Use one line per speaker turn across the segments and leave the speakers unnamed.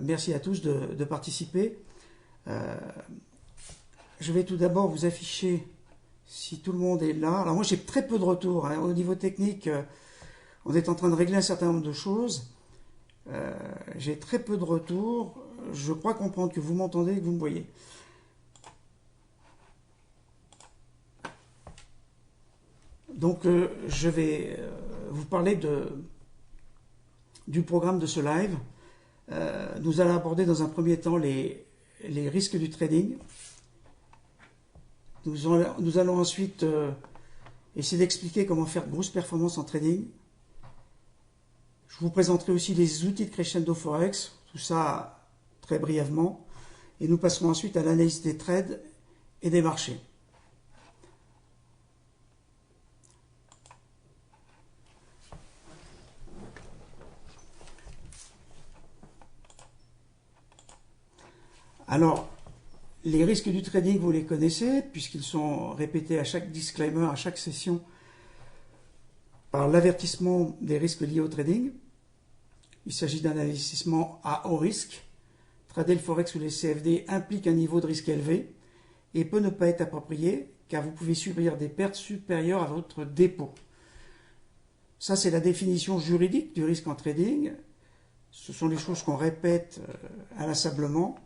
merci à tous de participer. Je vais tout d'abord vous afficher si tout le monde est là. Alors moi j'ai très peu de retours. Au niveau technique, on est en train de régler un certain nombre de choses. J'ai très peu de retours. Je crois comprendre que vous m'entendez et que vous me voyez. Donc je vais vous parler du programme de ce live. Nous allons aborder dans un premier temps les risques du trading. Nous allons ensuite essayer d'expliquer comment faire de grosses performances en trading. Je vous présenterai aussi les outils de Crescendo Forex, tout ça très brièvement. Et nous passerons ensuite à l'analyse des trades et des marchés. Alors, les risques du trading, vous les connaissez, puisqu'ils sont répétés à chaque disclaimer, à chaque session, par l'avertissement des risques liés au trading. Il s'agit d'un investissement à haut risque. Trader le Forex ou les CFD implique un niveau de risque élevé et peut ne pas être approprié, car vous pouvez subir des pertes supérieures à votre dépôt. Ça, c'est la définition juridique du risque en trading. Ce sont les choses qu'on répète inlassablement.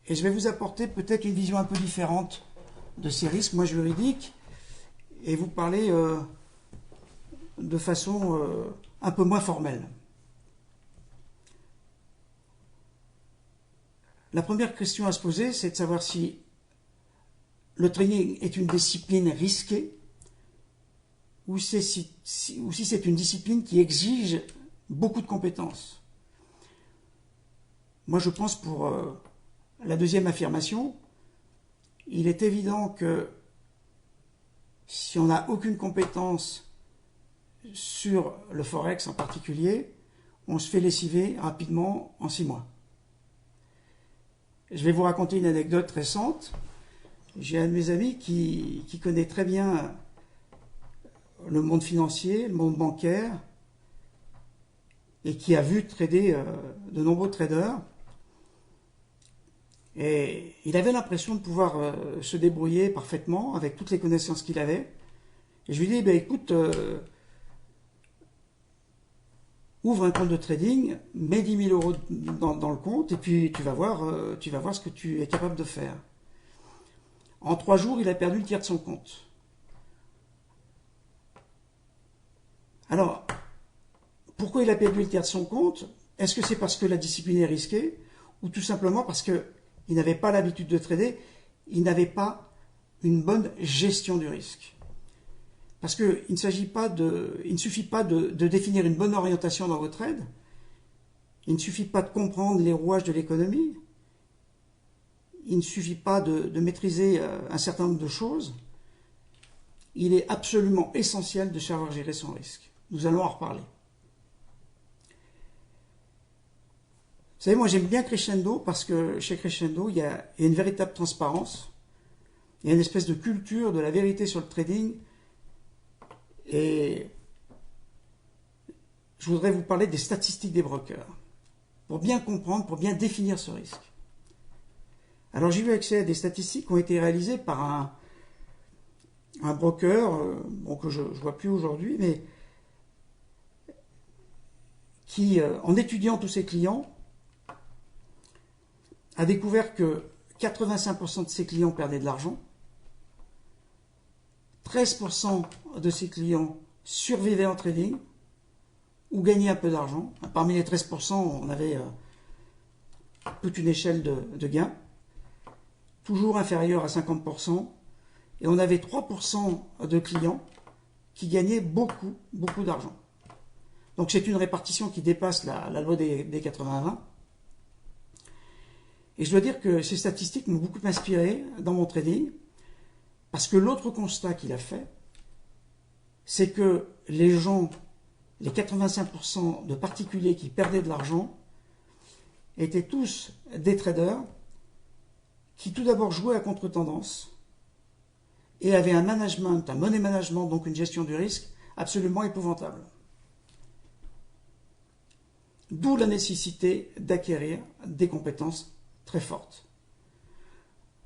Et je vais vous apporter peut-être une vision un peu différente de ces risques, moi juridiques, et vous parler de façon un peu moins formelle. La première question à se poser, c'est de savoir si le trading est une discipline risquée ou si c'est une discipline qui exige beaucoup de compétences. Moi, je pense pour la deuxième affirmation, il est évident que si on n'a aucune compétence sur le Forex en particulier, on se fait lessiver rapidement en 6 mois. Je vais vous raconter une anecdote récente. J'ai un de mes amis qui connaît très bien le monde financier, le monde bancaire, et qui a vu trader de nombreux traders. Et il avait l'impression de pouvoir se débrouiller parfaitement avec toutes les connaissances qu'il avait. Et je lui dis, écoute, ouvre un compte de trading, mets 10 000 € dans le compte, et puis tu vas voir ce que tu es capable de faire. En 3 jours, il a perdu le tiers de son compte. Alors, pourquoi il a perdu le tiers de son compte? Est-ce que c'est parce que la discipline est risquée, ou tout simplement parce qu'il n'avait pas l'habitude de trader, il n'avait pas une bonne gestion du risque? Parce qu'il ne suffit pas de définir une bonne orientation dans vos trades, il ne suffit pas de comprendre les rouages de l'économie, il ne suffit pas de maîtriser un certain nombre de choses, il est absolument essentiel de savoir gérer son risque. Nous allons en reparler. Vous savez, moi j'aime bien Crescendo parce que chez Crescendo, il y a une véritable transparence, il y a une espèce de culture de la vérité sur le trading, et je voudrais vous parler des statistiques des brokers, pour bien comprendre, pour bien définir ce risque. Alors j'ai eu accès à des statistiques qui ont été réalisées par un broker, que je ne vois plus aujourd'hui, mais qui, en étudiant tous ses clients, a découvert que 85% de ses clients perdaient de l'argent, 13% de ses clients survivaient en trading ou gagnaient un peu d'argent. Parmi les 13%, on avait toute une échelle de gains, toujours inférieure à 50%, et on avait 3% de clients qui gagnaient beaucoup, beaucoup d'argent. Donc c'est une répartition qui dépasse la loi des 80-20. Et je dois dire que ces statistiques m'ont beaucoup inspiré dans mon trading, parce que l'autre constat qu'il a fait, c'est que les gens, les 85% de particuliers qui perdaient de l'argent, étaient tous des traders qui tout d'abord jouaient à contre-tendance et avaient un management, un money management, donc une gestion du risque, absolument épouvantable. D'où la nécessité d'acquérir des compétences très fortes.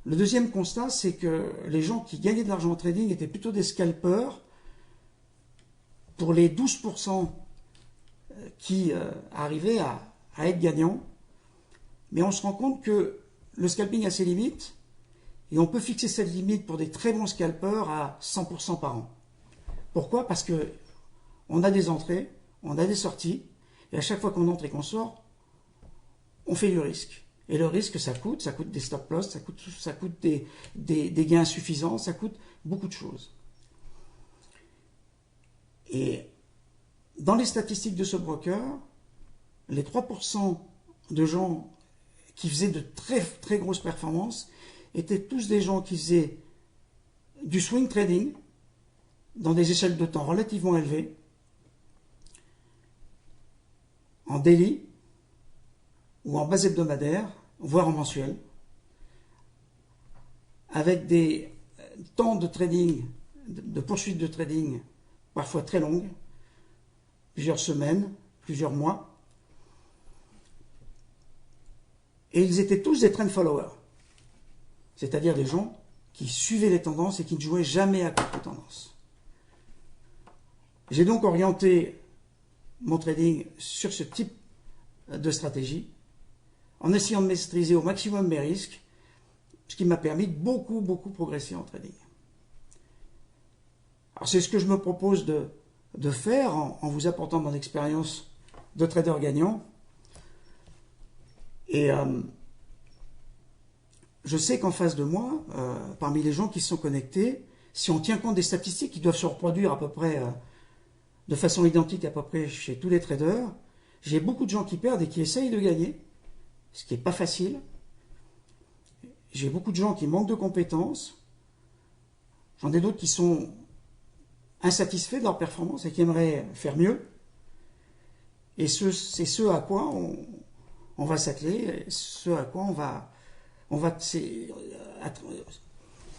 Le deuxième constat, c'est que les gens qui gagnaient de l'argent en trading étaient plutôt des scalpers. Pour les 12% qui arrivaient à être gagnants, mais on se rend compte que le scalping a ses limites, et on peut fixer cette limite pour des très bons scalpers à 100% par an. Pourquoi? Parce que on a des entrées, on a des sorties, et à chaque fois qu'on entre et qu'on sort, on fait du risque. Et le risque, ça coûte des stop-loss, ça coûte des gains suffisants, ça coûte beaucoup de choses. Et dans les statistiques de ce broker, les 3% de gens qui faisaient de très, très grosses performances étaient tous des gens qui faisaient du swing trading dans des échelles de temps relativement élevées, en daily ou en base hebdomadaire, voire en mensuel, avec des temps de trading, de poursuite de trading parfois très longues, plusieurs semaines, plusieurs mois. Et ils étaient tous des trend followers, c'est-à-dire des gens qui suivaient les tendances et qui ne jouaient jamais à contre-tendance. J'ai donc orienté mon trading sur ce type de stratégie, en essayant de maîtriser au maximum mes risques, ce qui m'a permis de beaucoup progresser en trading. Alors c'est ce que je me propose de faire en vous apportant mon expérience de trader gagnant. Et je sais qu'en face de moi, parmi les gens qui se sont connectés, si on tient compte des statistiques qui doivent se reproduire à peu près de façon identique à peu près chez tous les traders, j'ai beaucoup de gens qui perdent et qui essayent de gagner, ce qui n'est pas facile. J'ai beaucoup de gens qui manquent de compétences. J'en ai d'autres qui sont insatisfaits de leur performance et qui aimeraient faire mieux. Et c'est ce à quoi on va s'atteler, ce à quoi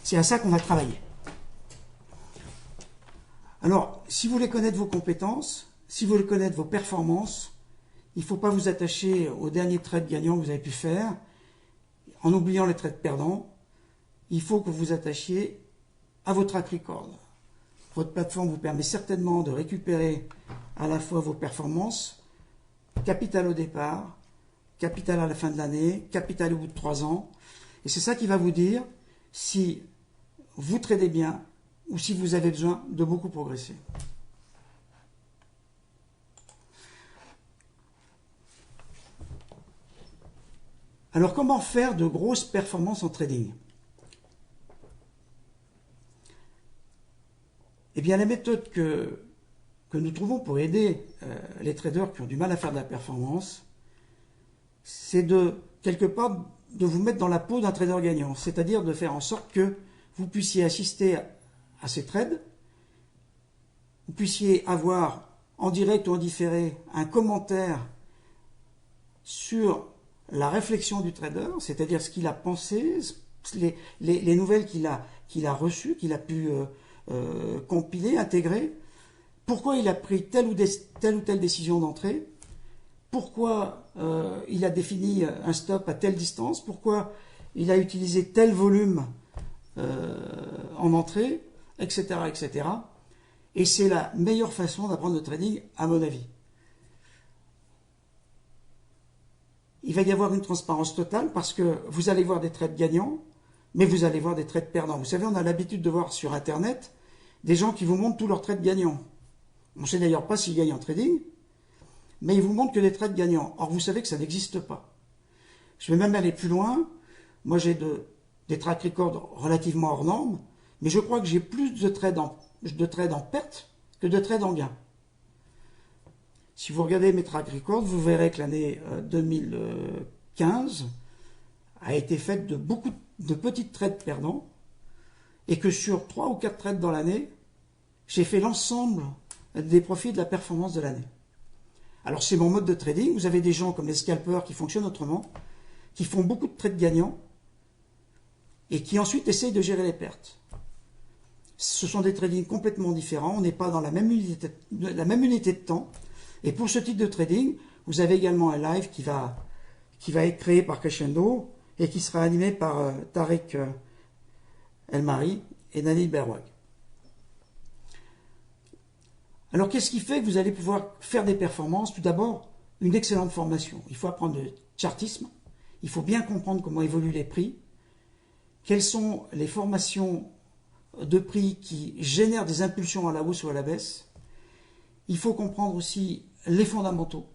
c'est à ça qu'on va travailler. Alors, si vous voulez connaître vos compétences, si vous voulez connaître vos performances, il ne faut pas vous attacher aux derniers trades gagnants que vous avez pu faire, en oubliant les trades perdants. Il faut que vous vous attachiez à vos track records. Votre plateforme vous permet certainement de récupérer à la fois vos performances, capital au départ, capital à la fin de l'année, capital au bout de 3 ans. Et c'est ça qui va vous dire si vous tradez bien ou si vous avez besoin de beaucoup progresser. Alors, comment faire de grosses performances en trading? Eh bien, la méthode que nous trouvons pour aider les traders qui ont du mal à faire de la performance, c'est quelque part, de vous mettre dans la peau d'un trader gagnant, c'est-à-dire de faire en sorte que vous puissiez assister à ces trades, vous puissiez avoir en direct ou en différé un commentaire sur la réflexion du trader, c'est-à-dire ce qu'il a pensé, les nouvelles qu'il a reçues, qu'il a pu compiler, intégrer, pourquoi il a pris telle ou telle décision d'entrée, pourquoi il a défini un stop à telle distance, pourquoi il a utilisé tel volume en entrée, etc., etc. Et c'est la meilleure façon d'apprendre le trading, à mon avis. Il va y avoir une transparence totale parce que vous allez voir des trades gagnants, mais vous allez voir des trades perdants. Vous savez, on a l'habitude de voir sur Internet des gens qui vous montrent tous leurs trades gagnants. On ne sait d'ailleurs pas s'ils gagnent en trading, mais ils vous montrent que des trades gagnants. Or, vous savez que ça n'existe pas. Je vais même aller plus loin. Moi, j'ai des track records relativement hors normes, mais je crois que j'ai plus de trades en perte que de trades en gain. Si vous regardez mes track records, vous verrez que l'année 2015 a été faite de beaucoup de petites trades perdants et que sur 3 ou 4 trades dans l'année, j'ai fait l'ensemble des profits de la performance de l'année. Alors c'est mon mode de trading. Vous avez des gens comme les scalpers qui fonctionnent autrement, qui font beaucoup de trades gagnants et qui ensuite essayent de gérer les pertes. Ce sont des tradings complètement différents. On n'est pas dans la même unité de temps. Et pour ce type de trading, Vous avez également un live qui va être créé par Crescendo et qui sera animé par Tarek El-Mari et Nabil Berwag. Alors qu'est-ce qui fait que vous allez pouvoir faire des performances? Tout d'abord, une excellente formation. Il faut apprendre le chartisme, il faut bien comprendre comment évoluent les prix, quelles sont les formations de prix qui génèrent des impulsions à la hausse ou à la baisse. Il faut comprendre aussi les fondamentaux,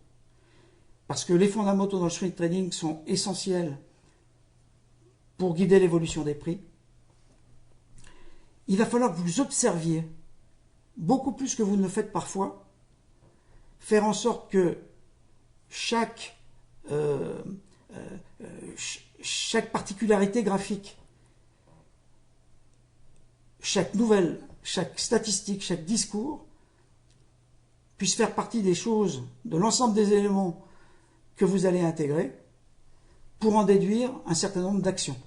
parce que les fondamentaux dans le swing trading sont essentiels pour guider l'évolution des prix. Il va falloir que vous observiez, beaucoup plus que vous ne le faites parfois, faire en sorte que chaque particularité graphique, chaque nouvelle, chaque statistique, chaque discours puisse faire partie des choses, de l'ensemble des éléments que vous allez intégrer pour en déduire un certain nombre d'actions.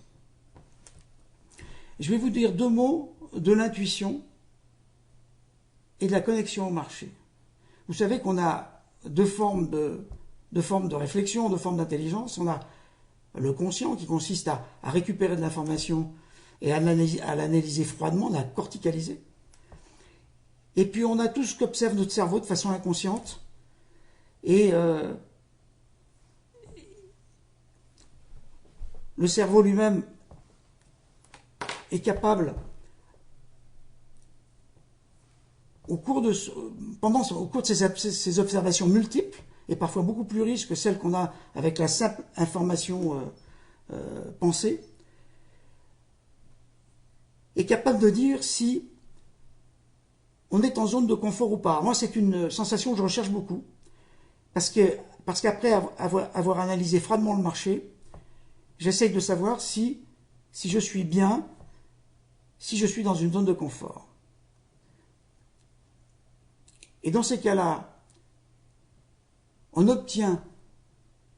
Je vais vous dire 2 mots de l'intuition et de la connexion au marché. Vous savez qu'on a deux formes de réflexion, 2 formes d'intelligence. On a le conscient qui consiste à récupérer de l'information et à l'analyser froidement, à la corticaliser. Et puis on a tout ce qu'observe notre cerveau de façon inconsciente. Et le cerveau lui-même est capable, au cours de ces observations multiples, et parfois beaucoup plus riches que celles qu'on a avec la simple information pensée, est capable de dire si on est en zone de confort ou pas. Moi, c'est une sensation que je recherche beaucoup, parce qu'après avoir analysé froidement le marché, j'essaye de savoir si je suis bien, si je suis dans une zone de confort. Et dans ces cas-là, on obtient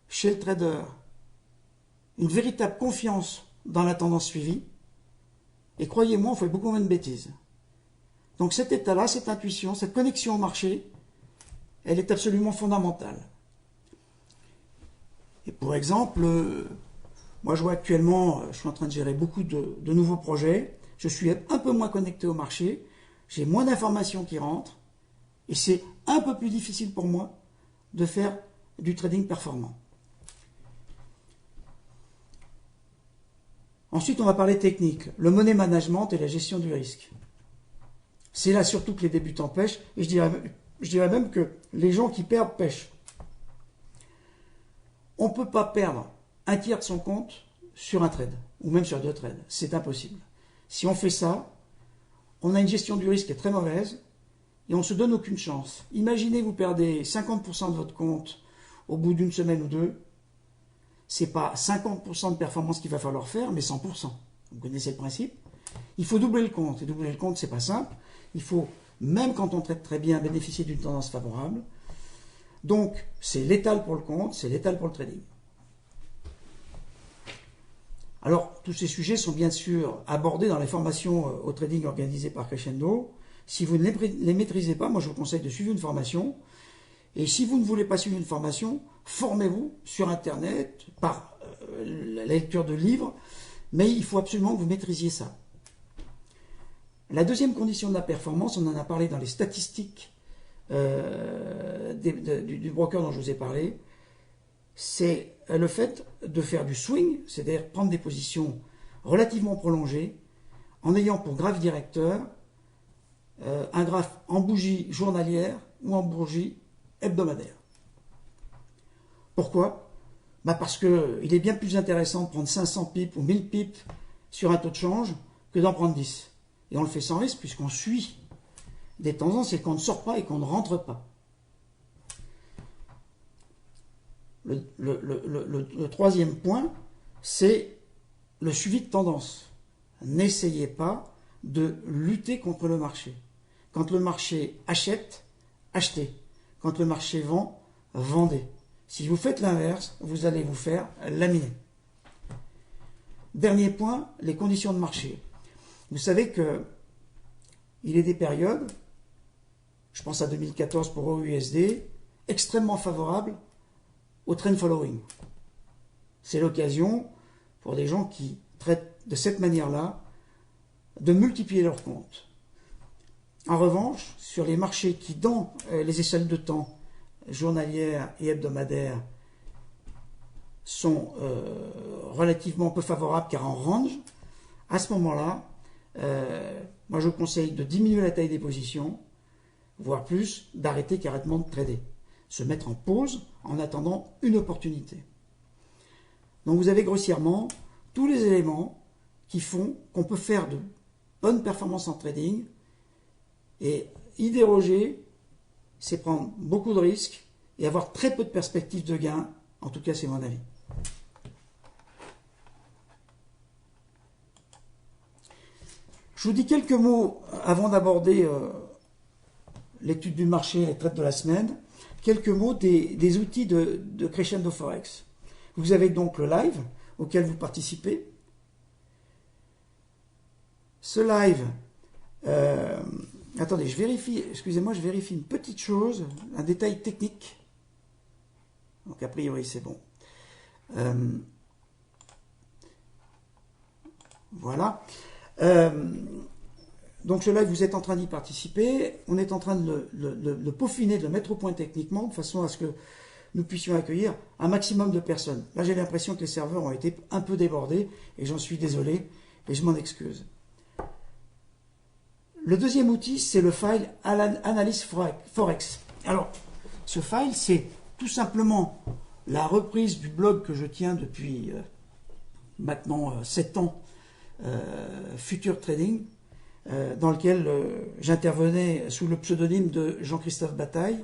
chez le trader une véritable confiance dans la tendance suivie. Et croyez-moi, on fait beaucoup moins de bêtises. Donc cet état-là, cette intuition, cette connexion au marché, elle est absolument fondamentale. Et pour exemple, moi je vois actuellement, je suis en train de gérer beaucoup de nouveaux projets, je suis un peu moins connecté au marché, j'ai moins d'informations qui rentrent, et c'est un peu plus difficile pour moi de faire du trading performant. Ensuite, on va parler technique, le money management et la gestion du risque. C'est là surtout que les débutants pêchent, et je dirais même que les gens qui perdent pêchent. On ne peut pas perdre un tiers de son compte sur un trade, ou même sur 2 trades. C'est impossible. Si on fait ça, on a une gestion du risque qui est très mauvaise, et on ne se donne aucune chance. Imaginez, vous perdez 50% de votre compte au bout d'une semaine ou 2, c'est pas 50% de performance qu'il va falloir faire, mais 100%. Vous connaissez le principe. Il faut doubler le compte, et doubler le compte, c'est pas simple. Il faut, même quand on traite très bien, bénéficier d'une tendance favorable. Donc, c'est létal pour le compte, c'est létal pour le trading. Alors, tous ces sujets sont bien sûr abordés dans les formations au trading organisées par Crescendo. Si vous ne les maîtrisez pas, moi je vous conseille de suivre une formation. Et si vous ne voulez pas suivre une formation, formez-vous sur Internet, par la lecture de livres, mais il faut absolument que vous maîtrisiez ça. La deuxième condition de la performance, on en a parlé dans les statistiques du broker dont je vous ai parlé, c'est le fait de faire du swing, c'est-à-dire prendre des positions relativement prolongées, en ayant pour graphe directeur un graphe en bougie journalière ou en bougie hebdomadaire. Pourquoi? Parce qu'il est bien plus intéressant de prendre 500 pips ou 1000 pips sur un taux de change que d'en prendre 10. Et on le fait sans risque puisqu'on suit des tendances et qu'on ne sort pas et qu'on ne rentre pas. Le troisième point, c'est le suivi de tendance. N'essayez pas de lutter contre le marché. Quand le marché achète, achetez. Quand le marché vend, vendez. Si vous faites l'inverse, vous allez vous faire laminer. Dernier point, les conditions de marché. Vous savez que il est des périodes, je pense à 2014 pour EUSD, extrêmement favorables au trend following. C'est l'occasion pour des gens qui traitent de cette manière-là de multiplier leurs comptes. En revanche, sur les marchés qui, dans les échelles de temps journalières et hebdomadaires, sont relativement peu favorables car en range, à ce moment-là, moi je conseille de diminuer la taille des positions, voire plus, d'arrêter carrément de trader. Se mettre en pause en attendant une opportunité. Donc vous avez grossièrement tous les éléments qui font qu'on peut faire de bonnes performances en trading, et y déroger, c'est prendre beaucoup de risques et avoir très peu de perspectives de gain. En tout cas, c'est mon avis. Je vous dis quelques mots avant d'aborder l'étude du marché et les trades de la semaine. Quelques mots des outils de Crescendo Forex. Vous avez donc le live auquel vous participez. Ce live, attendez, je vérifie une petite chose, un détail technique. Donc a priori c'est bon. Voilà. Donc ce live, vous êtes en train d'y participer. On est en train de le peaufiner, de le mettre au point techniquement, de façon à ce que nous puissions accueillir un maximum de personnes. Là, j'ai l'impression que les serveurs ont été un peu débordés, et j'en suis désolé, et je m'en excuse. Le deuxième outil, c'est le file Analyse Forex. Alors, ce file, c'est tout simplement la reprise du blog que je tiens depuis maintenant 7 ans, Future Trading, dans lequel j'intervenais sous le pseudonyme de Jean-Christophe Bataille.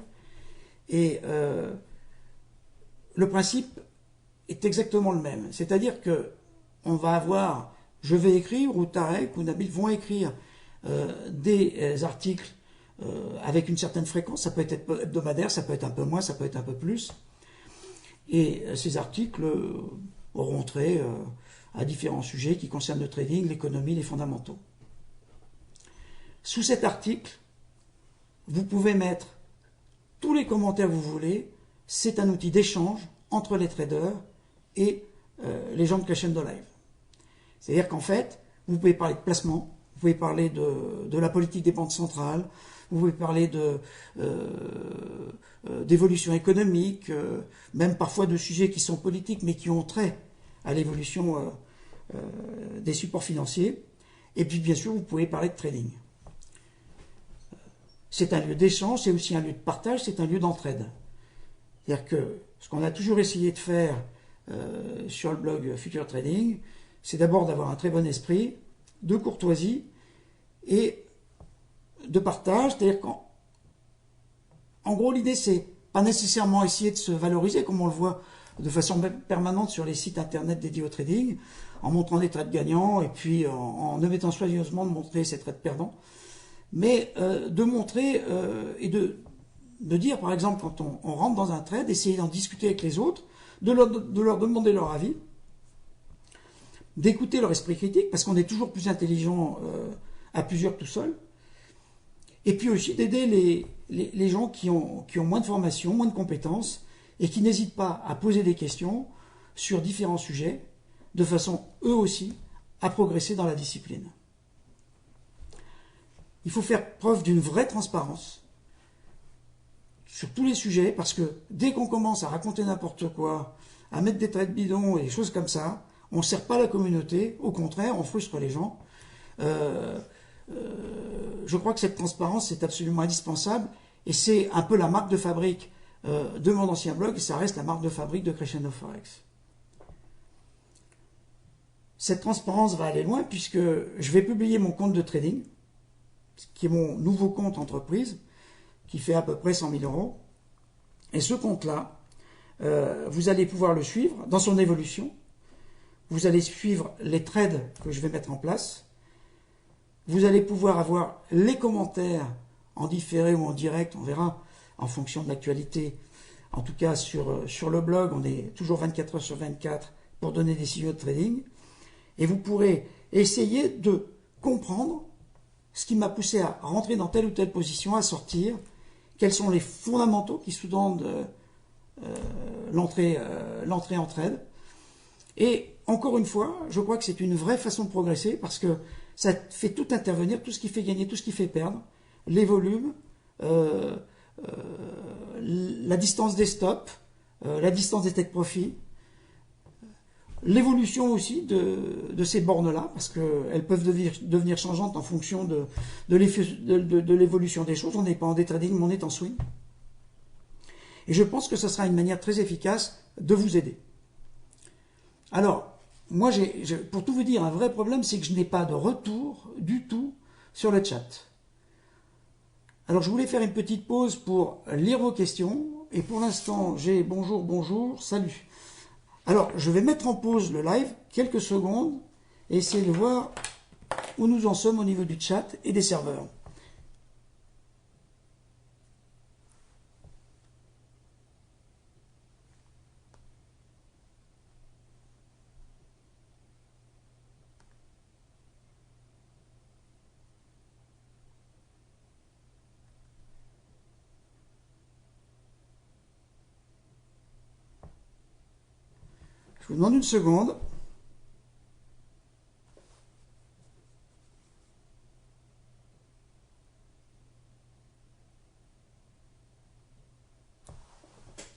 Et le principe est exactement le même. C'est-à-dire que on va avoir, je vais écrire, ou Tarek ou Nabil vont écrire des articles avec une certaine fréquence. Ça peut être hebdomadaire, ça peut être un peu moins, ça peut être un peu plus. Et ces articles auront trait à différents sujets qui concernent le trading, l'économie, les fondamentaux. Sous cet article, vous pouvez mettre tous les commentaires que vous voulez. C'est un outil d'échange entre les traders et les gens de Crescendo Live. C'est-à-dire qu'en fait, vous pouvez parler de placement, vous pouvez parler de la politique des banques centrales, vous pouvez parler d'évolution économique, même parfois de sujets qui sont politiques mais qui ont trait à l'évolution des supports financiers. Et puis bien sûr, vous pouvez parler de trading. C'est un lieu d'échange, c'est aussi un lieu de partage, c'est un lieu d'entraide. C'est-à-dire que ce qu'on a toujours essayé de faire sur le blog Future Trading, c'est d'abord d'avoir un très bon esprit, de courtoisie et de partage. C'est-à-dire qu'en gros, l'idée, c'est pas nécessairement essayer de se valoriser, comme on le voit de façon permanente sur les sites internet dédiés au trading, en montrant des trades gagnants et puis en omettant soigneusement de montrer ces trades perdants, mais de montrer et de dire, par exemple, quand on rentre dans un trade, essayer d'en discuter avec les autres, de leur demander leur avis, d'écouter leur esprit critique, parce qu'on est toujours plus intelligent à plusieurs tout seul, et puis aussi d'aider les gens qui ont moins de formation, moins de compétences, et qui n'hésitent pas à poser des questions sur différents sujets, de façon, eux aussi, à progresser dans la discipline. Il faut faire preuve d'une vraie transparence sur tous les sujets, parce que dès qu'on commence à raconter n'importe quoi, à mettre des trades bidons et des choses comme ça, on ne sert pas la communauté, au contraire, on frustre les gens. Je crois que cette transparence est absolument indispensable, et c'est un peu la marque de fabrique de mon ancien blog, et ça reste la marque de fabrique de Crescendo Forex. Cette transparence va aller loin, puisque je vais publier mon compte de trading, qui est mon nouveau compte entreprise, qui fait à peu près 100 000 €. Et ce compte-là, vous allez pouvoir le suivre dans son évolution. Vous allez suivre les trades que je vais mettre en place. Vous allez pouvoir avoir les commentaires en différé ou en direct, on verra, en fonction de l'actualité. En tout cas, sur le blog, on est toujours 24 heures sur 24 pour donner des signaux de trading. Et vous pourrez essayer de comprendre ce qui m'a poussé à rentrer dans telle ou telle position, à sortir, quels sont les fondamentaux qui sous-tendent l'entrée en trade. Et encore une fois, je crois que c'est une vraie façon de progresser parce que ça fait tout intervenir, tout ce qui fait gagner, tout ce qui fait perdre, les volumes, la distance des stops, la distance des take profit, l'évolution aussi de ces bornes-là, parce qu'elles peuvent devenir changeantes en fonction de l'évolution des choses. On n'est pas en day trading, mais on est en swing. Et je pense que ce sera une manière très efficace de vous aider. Alors, moi, pour tout vous dire, un vrai problème, c'est que je n'ai pas de retour du tout sur le chat. Alors, je voulais faire une petite pause pour lire vos questions. Et pour l'instant, j'ai bonjour, bonjour, salut. Alors, je vais mettre en pause le live quelques secondes et essayer de voir où nous en sommes au niveau du chat et des serveurs. Je vous demande une seconde.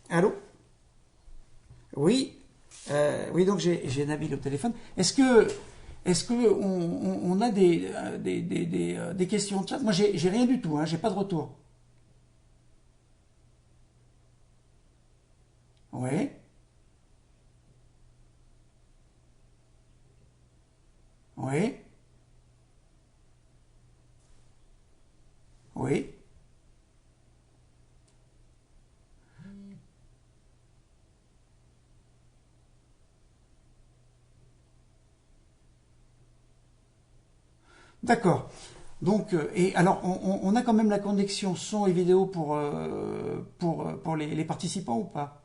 Allô? Oui, oui, donc j'ai Nabil au téléphone. Est-ce que on a des questions de chat? Moi, j'ai rien du tout, hein, j'ai pas de retour. Oui, oui, oui. D'accord. Donc, et alors, on a quand même la connexion son et vidéo pour les participants ou pas?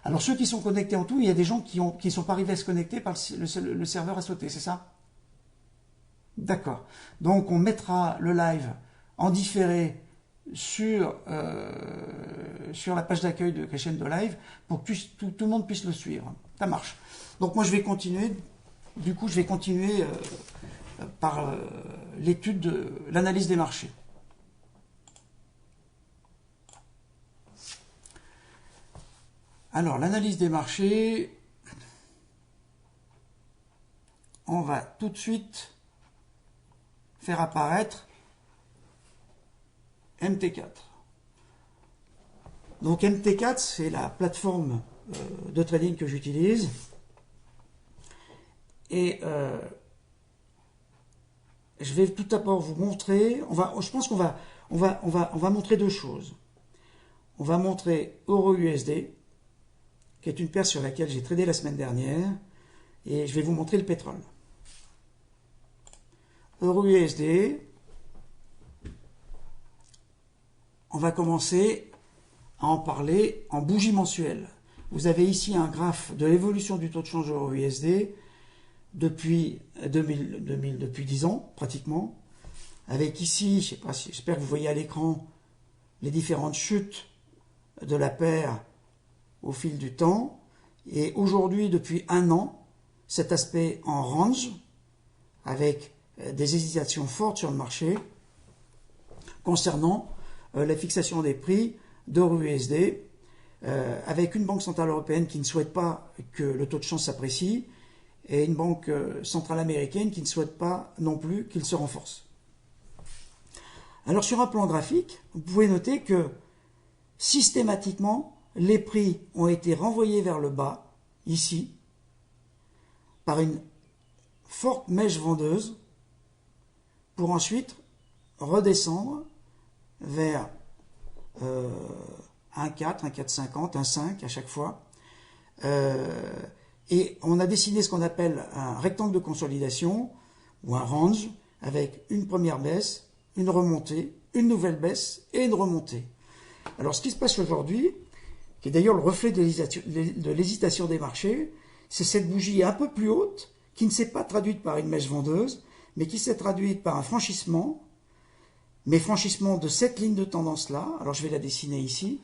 Alors, ceux qui sont connectés en tout, il y a des gens qui sont pas arrivés à se connecter parce que le serveur a sauté, c'est ça? D'accord. Donc, on mettra le live en différé sur la page d'accueil de Crescendo Live pour que tout le monde puisse le suivre. Ça marche. Donc, moi, je vais continuer. Du coup, je vais continuer par l'étude de l'analyse des marchés. Alors, l'analyse des marchés, on va tout de suite faire apparaître MT4. Donc MT4, c'est la plateforme de trading que j'utilise. Et je vais tout d'abord vous montrer, je pense qu'on va montrer deux choses. On va montrer Euro-USD, qui est une paire sur laquelle j'ai tradé la semaine dernière, et je vais vous montrer le pétrole. Euro-USD, on va commencer à en parler en bougie mensuelle. Vous avez ici un graphe de l'évolution du taux de change Euro-USD depuis 10 ans, pratiquement, avec ici, je sais pas, j'espère que vous voyez à l'écran les différentes chutes de la paire au fil du temps. Et aujourd'hui, depuis un an, cet aspect en range, avec des hésitations fortes sur le marché, concernant la fixation des prix d'Euro-USD, avec une banque centrale européenne qui ne souhaite pas que le taux de change s'apprécie, et une banque centrale américaine qui ne souhaite pas non plus qu'il se renforce. Alors sur un plan graphique, vous pouvez noter que systématiquement, les prix ont été renvoyés vers le bas, ici, par une forte mèche vendeuse, pour ensuite redescendre vers 1,4, 1,450, 1,5 à chaque fois. Et on a dessiné ce qu'on appelle un rectangle de consolidation, ou un range, avec une première baisse, une remontée, une nouvelle baisse et une remontée. Alors ce qui se passe aujourd'hui, qui est d'ailleurs le reflet de l'hésitation des marchés, c'est cette bougie un peu plus haute, qui ne s'est pas traduite par une mèche vendeuse, mais qui s'est traduite par un franchissement, mais franchissement de cette ligne de tendance-là, alors je vais la dessiner ici,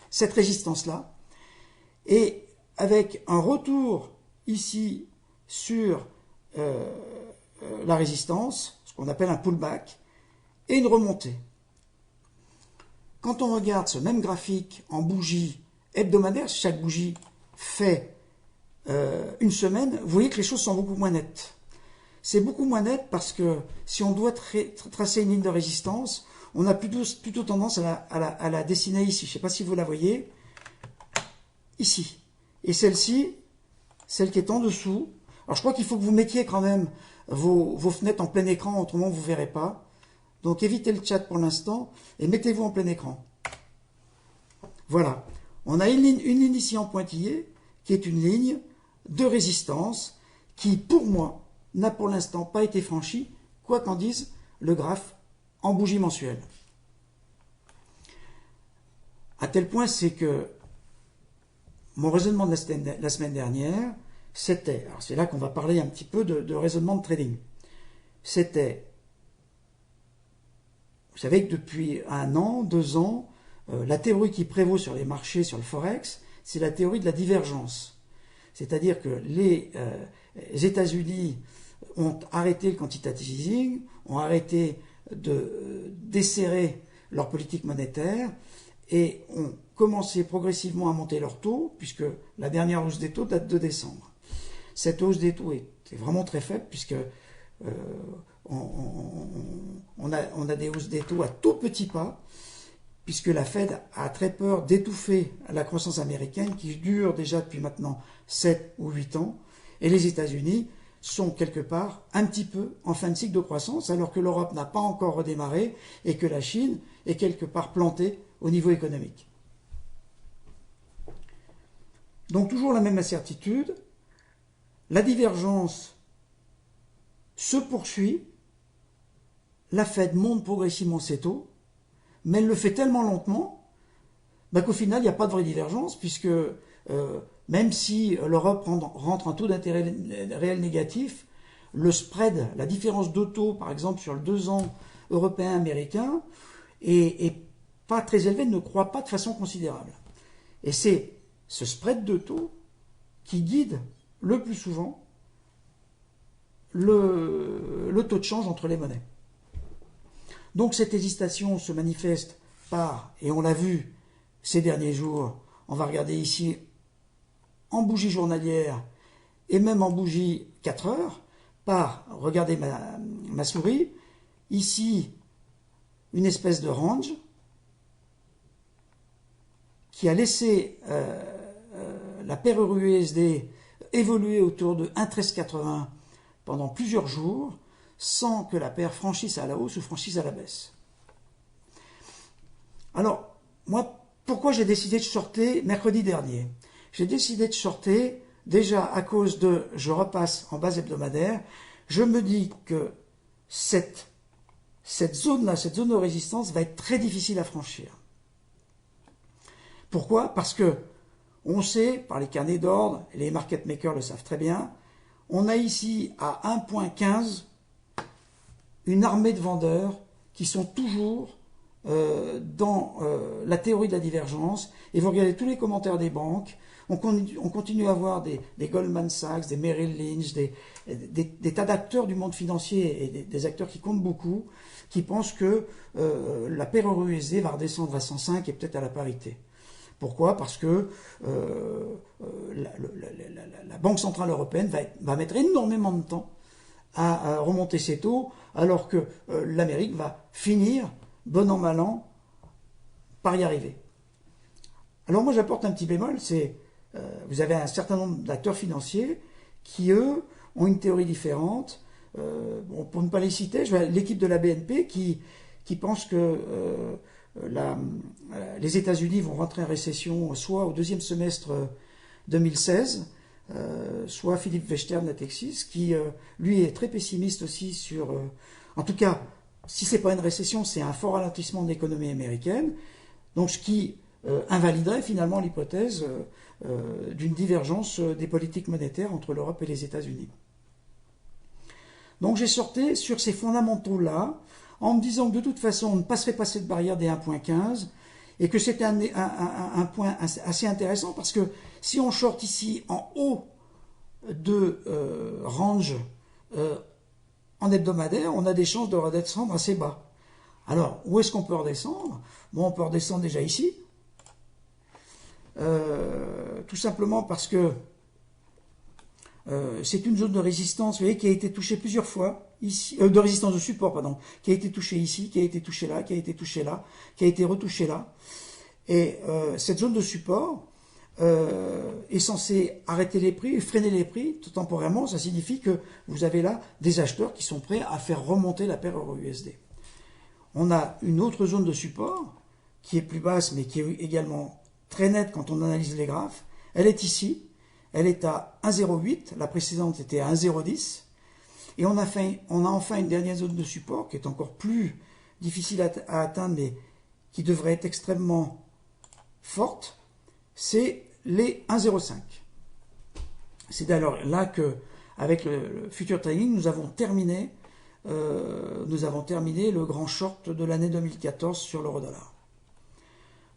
cette résistance-là, et avec un retour ici sur la résistance, ce qu'on appelle un pullback, et une remontée. Quand on regarde ce même graphique en bougie hebdomadaire, chaque bougie fait une semaine, vous voyez que les choses sont beaucoup moins nettes. C'est beaucoup moins net parce que si on doit tracer une ligne de résistance, on a plutôt tendance à la dessiner ici. Je ne sais pas si vous la voyez, ici. Et celle-ci, celle qui est en dessous. Alors je crois qu'il faut que vous mettiez quand même vos fenêtres en plein écran, autrement vous ne verrez pas. Donc évitez le chat pour l'instant et mettez-vous en plein écran. Voilà. On a une ligne ici en pointillé qui est une ligne de résistance qui, pour moi, n'a pour l'instant pas été franchie, quoi qu'en dise le graphe en bougie mensuelle. À tel point, c'est que mon raisonnement de la semaine dernière, c'était, alors c'est là qu'on va parler un petit peu de raisonnement de trading, c'était, vous savez que depuis 1 an, 2 ans, la théorie qui prévaut sur les marchés, sur le Forex, c'est la théorie de la divergence. C'est-à-dire que les États-Unis ont arrêté le quantitative easing, ont arrêté de desserrer leur politique monétaire et ont commencé progressivement à monter leurs taux, puisque la dernière hausse des taux date de décembre. Cette hausse des taux est vraiment très faible, puisque on a des hausses des taux à tout petits pas, puisque la Fed a très peur d'étouffer la croissance américaine qui dure déjà depuis maintenant 7 ou 8 ans, et les États-Unis sont quelque part un petit peu en fin de cycle de croissance, alors que l'Europe n'a pas encore redémarré et que la Chine est quelque part plantée au niveau économique. Donc toujours la même incertitude, la divergence se poursuit, la Fed monte progressivement ses taux, mais elle le fait tellement lentement qu'au final il n'y a pas de vraie divergence, puisque même si l'Europe rentre en taux d'intérêt réel négatif, le spread, la différence de taux, par exemple sur le 2 ans européen-américain, est pas très élevé, ne croît pas de façon considérable. Et c'est ce spread de taux qui guide le plus souvent le taux de change entre les monnaies. Donc cette hésitation se manifeste par, et on l'a vu ces derniers jours, on va regarder ici en bougie journalière et même en bougie 4 heures, par, regardez ma souris, ici une espèce de range qui a laissé la paire euro-USD évoluer autour de 1,1380 pendant plusieurs jours sans que la paire franchisse à la hausse ou franchisse à la baisse. Alors, moi, pourquoi j'ai décidé de shorter mercredi dernier? J'ai décidé de shorter déjà à cause de, je repasse en base hebdomadaire, je me dis que cette zone-là, cette zone de résistance va être très difficile à franchir. Pourquoi? Parce que on sait, par les carnets d'ordre, et les market makers le savent très bien, on a ici à 1,15 une armée de vendeurs qui sont toujours dans la théorie de la divergence, et vous regardez tous les commentaires des banques, on continue à avoir des Goldman Sachs, des Merrill Lynch, des tas d'acteurs du monde financier et des acteurs qui comptent beaucoup, qui pensent que la paire euro-USD va redescendre à 105 et peut-être à la parité. Pourquoi? Parce que la Banque Centrale Européenne va mettre énormément de temps à remonter ses taux, alors que l'Amérique va finir, bon an mal an, par y arriver. Alors moi j'apporte un petit bémol, c'est vous avez un certain nombre d'acteurs financiers qui, eux, ont une théorie différente. Pour ne pas les citer, l'équipe de la BNP qui pense que les États-Unis vont rentrer en récession soit au 2e semestre 2016, soit Philippe Wechter de Natixis, qui lui est très pessimiste aussi sur... en tout cas, si ce n'est pas une récession, c'est un fort ralentissement de l'économie américaine, donc ce qui invaliderait finalement l'hypothèse d'une divergence des politiques monétaires entre l'Europe et les États-Unis. Donc j'ai sorti sur ces fondamentaux-là, en me disant que de toute façon, on ne passerait pas cette barrière des 1.15 et que c'était un point assez intéressant parce que si on short ici en haut de range en hebdomadaire, on a des chances de redescendre assez bas. Alors, où est-ce qu'on peut redescendre? Bon, on peut redescendre déjà ici. Tout simplement parce que c'est une zone de résistance, vous voyez, qui a été touchée plusieurs fois, ici, de résistance de support, pardon, qui a été touchée ici, qui a été touchée là, qui a été touchée là, qui a été retouchée là. Et cette zone de support est censée arrêter les prix, freiner les prix, tout temporairement. Ça signifie que vous avez là des acheteurs qui sont prêts à faire remonter la paire euro-USD. On a une autre zone de support qui est plus basse, mais qui est également très nette quand on analyse les graphes. Elle est ici. Elle est à 1,08, la précédente était à 1,010, et on a enfin une dernière zone de support qui est encore plus difficile à atteindre, mais qui devrait être extrêmement forte, c'est les 1,05. C'est alors là que, avec le future trading, nous avons terminé le grand short de l'année 2014 sur l'euro-dollar.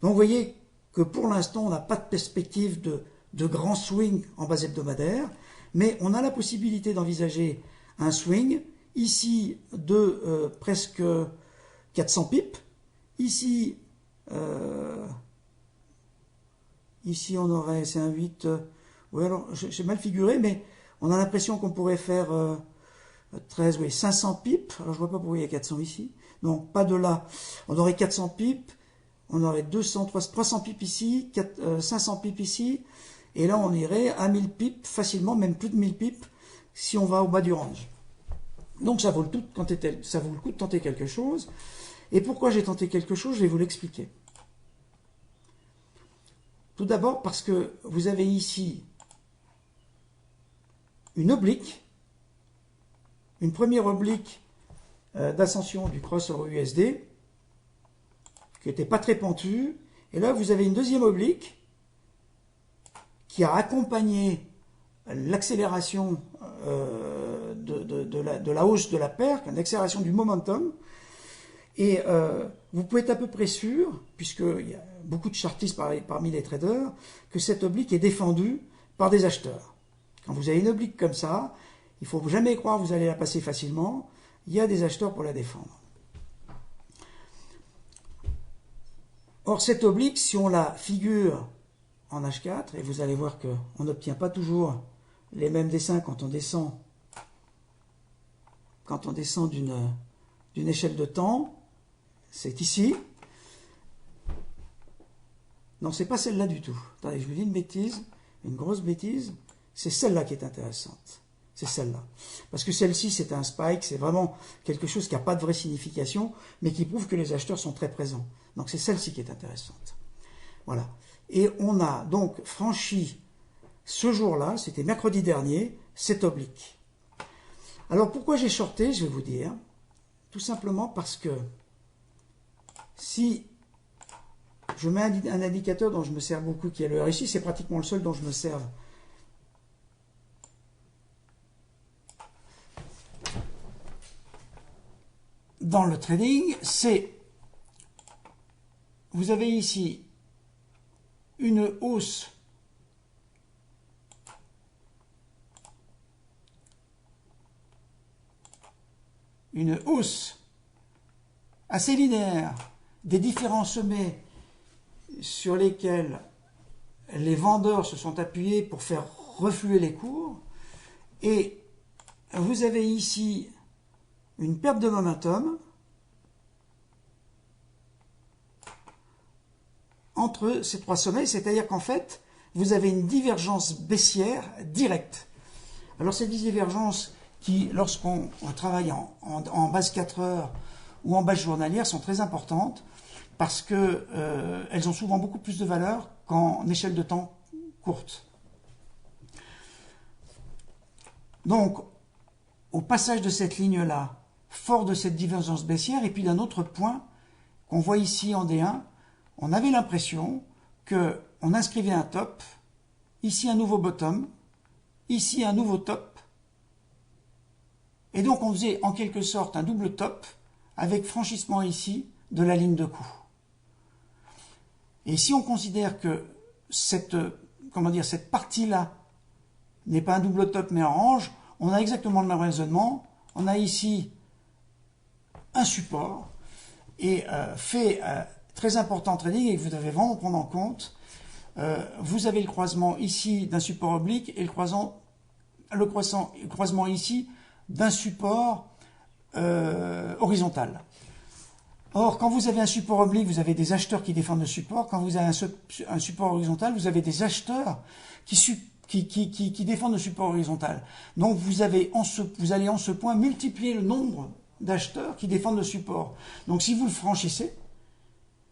Donc vous voyez que pour l'instant, on n'a pas de perspective de grands swings en base hebdomadaire, mais on a la possibilité d'envisager un swing, ici de presque 400 pips, ici on aurait, c'est un 8, oui alors j'ai mal figuré, mais on a l'impression qu'on pourrait faire 13, oui, 500 pips, alors je vois pas pourquoi il y a 400 ici, non, pas de là, on aurait 400 pips, on aurait 300 pips ici, 500 pips ici, et là, on irait à 1000 pips facilement, même plus de 1000 pips, si on va au bas du range. Donc, ça vaut le coup de tenter quelque chose. Et pourquoi j'ai tenté quelque chose, je vais vous l'expliquer. Tout d'abord, parce que vous avez ici une oblique, une première oblique d'ascension du cross euro-USD, qui n'était pas très pentue. Et là, vous avez une deuxième oblique, qui a accompagné l'accélération de la hausse de la paire, l'accélération du momentum. Et vous pouvez être à peu près sûr, puisqu'il y a beaucoup de chartistes parmi les traders, que cette oblique est défendue par des acheteurs. Quand vous avez une oblique comme ça, il ne faut jamais croire que vous allez la passer facilement. Il y a des acheteurs pour la défendre. Or, cette oblique, si on la figure en H4, et vous allez voir qu'on n'obtient pas toujours les mêmes dessins quand on descend d'une échelle de temps. C'est ici. Non, c'est pas celle-là du tout. Attendez, je vous dis une bêtise, une grosse bêtise. C'est celle-là qui est intéressante. C'est celle-là. Parce que celle-ci, c'est un spike, c'est vraiment quelque chose qui n'a pas de vraie signification, mais qui prouve que les acheteurs sont très présents. Donc c'est celle-ci qui est intéressante. Voilà. Et on a donc franchi ce jour-là, c'était mercredi dernier, cette oblique. Alors pourquoi j'ai shorté, je vais vous dire. Tout simplement parce que si je mets un indicateur dont je me sers beaucoup, qui est le RSI, c'est pratiquement le seul dont je me sers. Dans le trading, vous avez ici une hausse assez linéaire des différents sommets sur lesquels les vendeurs se sont appuyés pour faire refluer les cours, et vous avez ici une perte de momentum entre ces trois sommets, c'est-à-dire qu'en fait, vous avez une divergence baissière directe. Alors ces divergences qui, lorsqu'on travaille en base 4 heures ou en base journalière, sont très importantes parce qu'elles ont souvent beaucoup plus de valeur qu'en échelle de temps courte. Donc, au passage de cette ligne-là, fort de cette divergence baissière, et puis d'un autre point qu'on voit ici en D1, on avait l'impression qu'on inscrivait un top, ici un nouveau bottom, ici un nouveau top, et donc on faisait en quelque sorte un double top avec franchissement ici de la ligne de coup. Et si on considère que cette partie-là n'est pas un double top mais un range, on a exactement le même raisonnement. On a ici un support et fait très important en trading et que vous devez vraiment prendre en compte. Vous avez le croisement ici d'un support oblique et le croisement ici d'un support horizontal. Or, quand vous avez un support oblique, vous avez des acheteurs qui défendent le support. Quand vous avez un support horizontal, vous avez des acheteurs qui défendent le support horizontal. Donc, vous allez en ce point multiplier le nombre d'acheteurs qui défendent le support. Donc, si vous le franchissez,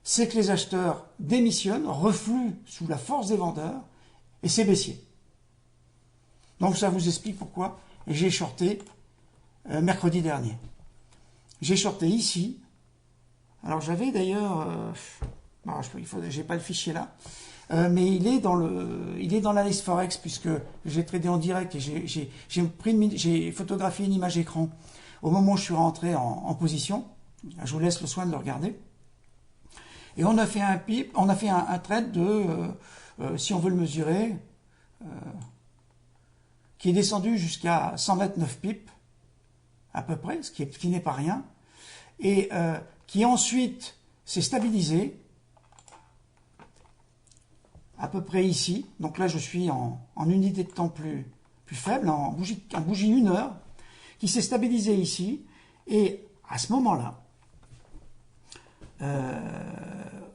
c'est que les acheteurs démissionnent, refluent sous la force des vendeurs, et c'est baissier. Donc, ça vous explique pourquoi j'ai shorté mercredi dernier. J'ai shorté ici. Alors j'avais d'ailleurs, j'ai pas le fichier là, mais il est dans la liste Forex puisque j'ai tradé en direct et j'ai photographié une image écran au moment où je suis rentré en position. Je vous laisse le soin de le regarder. Et on a fait un trade de, si on veut le mesurer, qui est descendu jusqu'à 129 pips à peu près, ce qui n'est pas rien, et qui ensuite s'est stabilisé à peu près ici. Donc là, je suis en unité de temps plus faible, en bougie 1 heure, qui s'est stabilisé ici. Et à ce moment-là,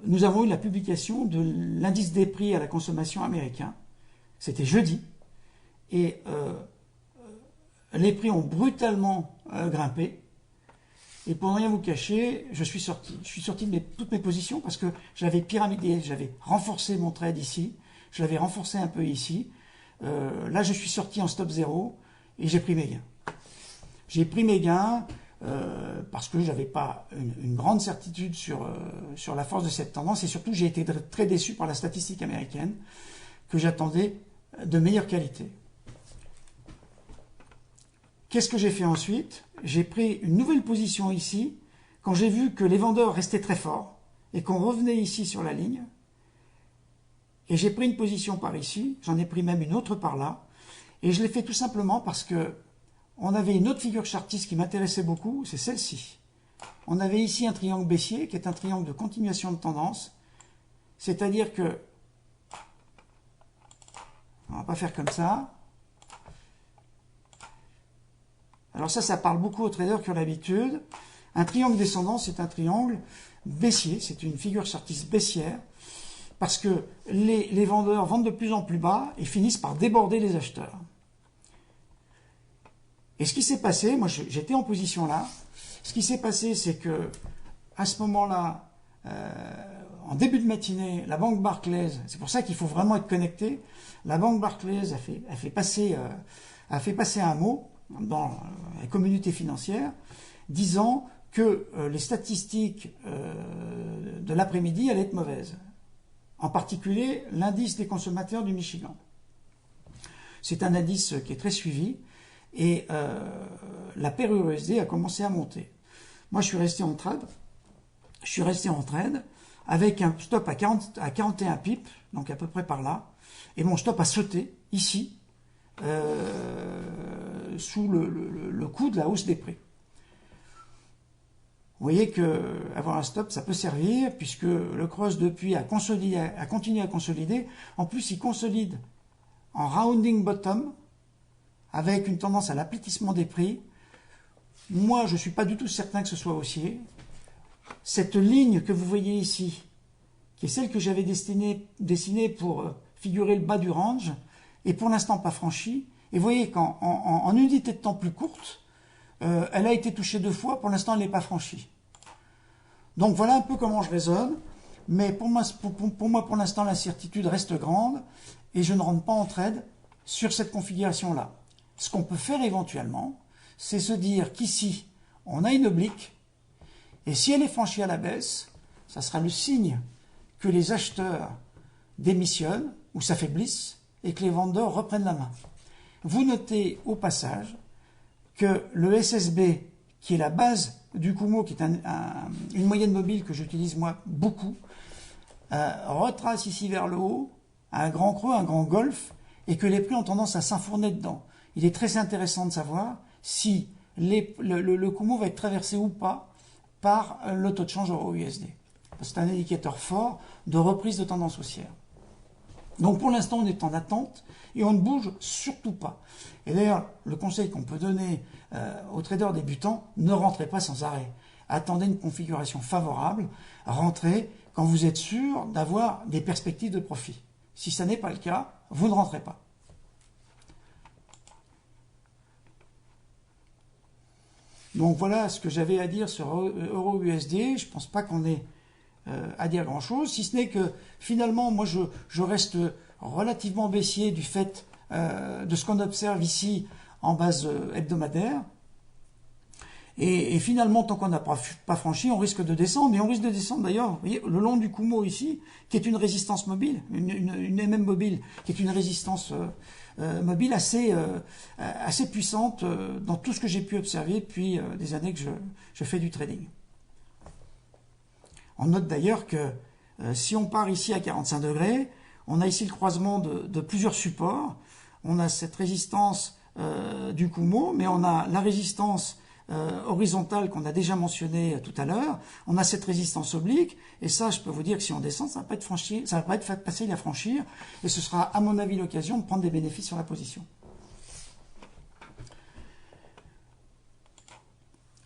nous avons eu la publication de l'indice des prix à la consommation américain. C'était jeudi. Et les prix ont brutalement grimpé. Et pour ne rien vous cacher, je suis sorti. Je suis sorti de toutes mes positions parce que j'avais pyramidé, j'avais renforcé mon trade ici, je l'avais renforcé un peu ici. Là, je suis sorti en stop 0 et j'ai pris mes gains. J'ai pris mes gains parce que je n'avais pas une grande certitude sur la force de cette tendance et surtout, j'ai été très déçu par la statistique américaine que j'attendais de meilleure qualité. Qu'est-ce que j'ai fait ensuite? J'ai pris une nouvelle position ici, quand j'ai vu que les vendeurs restaient très forts, et qu'on revenait ici sur la ligne, et j'ai pris une position par ici, j'en ai pris même une autre par là, et je l'ai fait tout simplement parce que on avait une autre figure chartiste qui m'intéressait beaucoup, c'est celle-ci. On avait ici un triangle baissier, qui est un triangle de continuation de tendance, c'est-à-dire que, on va pas faire comme ça. Alors ça parle beaucoup aux traders qui ont l'habitude. Un triangle descendant, c'est un triangle baissier, c'est une figure chartiste baissière, parce que les vendeurs vendent de plus en plus bas et finissent par déborder les acheteurs. Et ce qui s'est passé, moi j'étais en position là, ce qui s'est passé c'est que à ce moment-là, en début de matinée, la banque Barclays, c'est pour ça qu'il faut vraiment être connecté, la banque Barclays a fait passer un mot dans la communauté financière, disant que les statistiques de l'après-midi allaient être mauvaises. En particulier, l'indice des consommateurs du Michigan. C'est un indice qui est très suivi et la paire USD a commencé à monter. Moi, je suis resté en trade. Avec un stop à 41 pips, donc à peu près par là, et mon stop a sauté ici, sous le coup de la hausse des prix. Vous voyez que avoir un stop, ça peut servir, puisque le cross depuis a continué à consolider. En plus, il consolide en rounding bottom, avec une tendance à l'aplatissement des prix. Moi, je ne suis pas du tout certain que ce soit haussier. Cette ligne que vous voyez ici, qui est celle que j'avais dessinée pour figurer le bas du range, est pour l'instant pas franchie. Et vous voyez qu'en unité de temps plus courte, elle a été touchée 2 fois, pour l'instant elle n'est pas franchie. Donc voilà un peu comment je raisonne, mais pour moi pour l'instant l'incertitude reste grande et je ne rentre pas en trade sur cette configuration-là. Ce qu'on peut faire éventuellement, c'est se dire qu'ici, on a une oblique, et si elle est franchie à la baisse, ça sera le signe que les acheteurs démissionnent ou s'affaiblissent et que les vendeurs reprennent la main. Vous notez au passage que le SSB, qui est la base du Kumo, qui est une moyenne mobile que j'utilise moi beaucoup, retrace ici vers le haut, un grand creux, un grand golfe, et que les prix ont tendance à s'enfourner dedans. Il est très intéressant de savoir si le Kumo va être traversé ou pas par le taux de change euro-USD. C'est un indicateur fort de reprise de tendance haussière. Donc pour l'instant, on est en attente et on ne bouge surtout pas. Et d'ailleurs, le conseil qu'on peut donner aux traders débutants, ne rentrez pas sans arrêt. Attendez une configuration favorable, rentrez quand vous êtes sûr d'avoir des perspectives de profit. Si ça n'est pas le cas, vous ne rentrez pas. Donc voilà ce que j'avais à dire sur euro-USD. Je ne pense pas qu'on ait à dire grand-chose, si ce n'est que finalement, moi je reste relativement baissier du fait de ce qu'on observe ici en base hebdomadaire. Et finalement, tant qu'on n'a pas franchi, on risque de descendre. Et on risque de descendre d'ailleurs, vous voyez, le long du Kumo ici, qui est une résistance mobile, une MM mobile, qui est une résistance mobile assez puissante dans tout ce que j'ai pu observer depuis des années que je fais du trading. On note d'ailleurs que si on part ici à 45 degrés, on a ici le croisement de plusieurs supports. On a cette résistance du Kumo, mais on a la résistance horizontale qu'on a déjà mentionnée tout à l'heure. On a cette résistance oblique, et ça, je peux vous dire que si on descend, ça va pas être facile à franchir, et ce sera à mon avis l'occasion de prendre des bénéfices sur la position.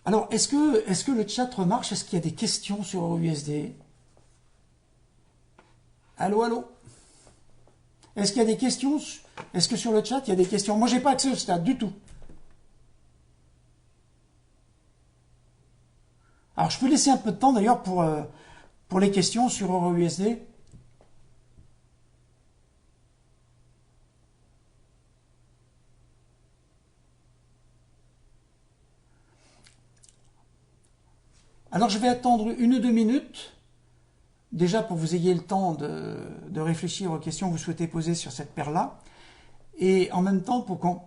Alors, est-ce que le chat remarche? Est-ce qu'il y a des questions sur EURUSD? Allô, allô? Est-ce qu'il y a des questions? Est-ce que sur le chat, il y a des questions? Moi, j'ai pas accès au stade du tout. Alors, je peux laisser un peu de temps d'ailleurs pour les questions sur EURUSD. Alors, je vais attendre 1 ou 2 minutes, déjà pour que vous ayez le temps de réfléchir aux questions que vous souhaitez poser sur cette paire-là, et en même temps pour qu'on...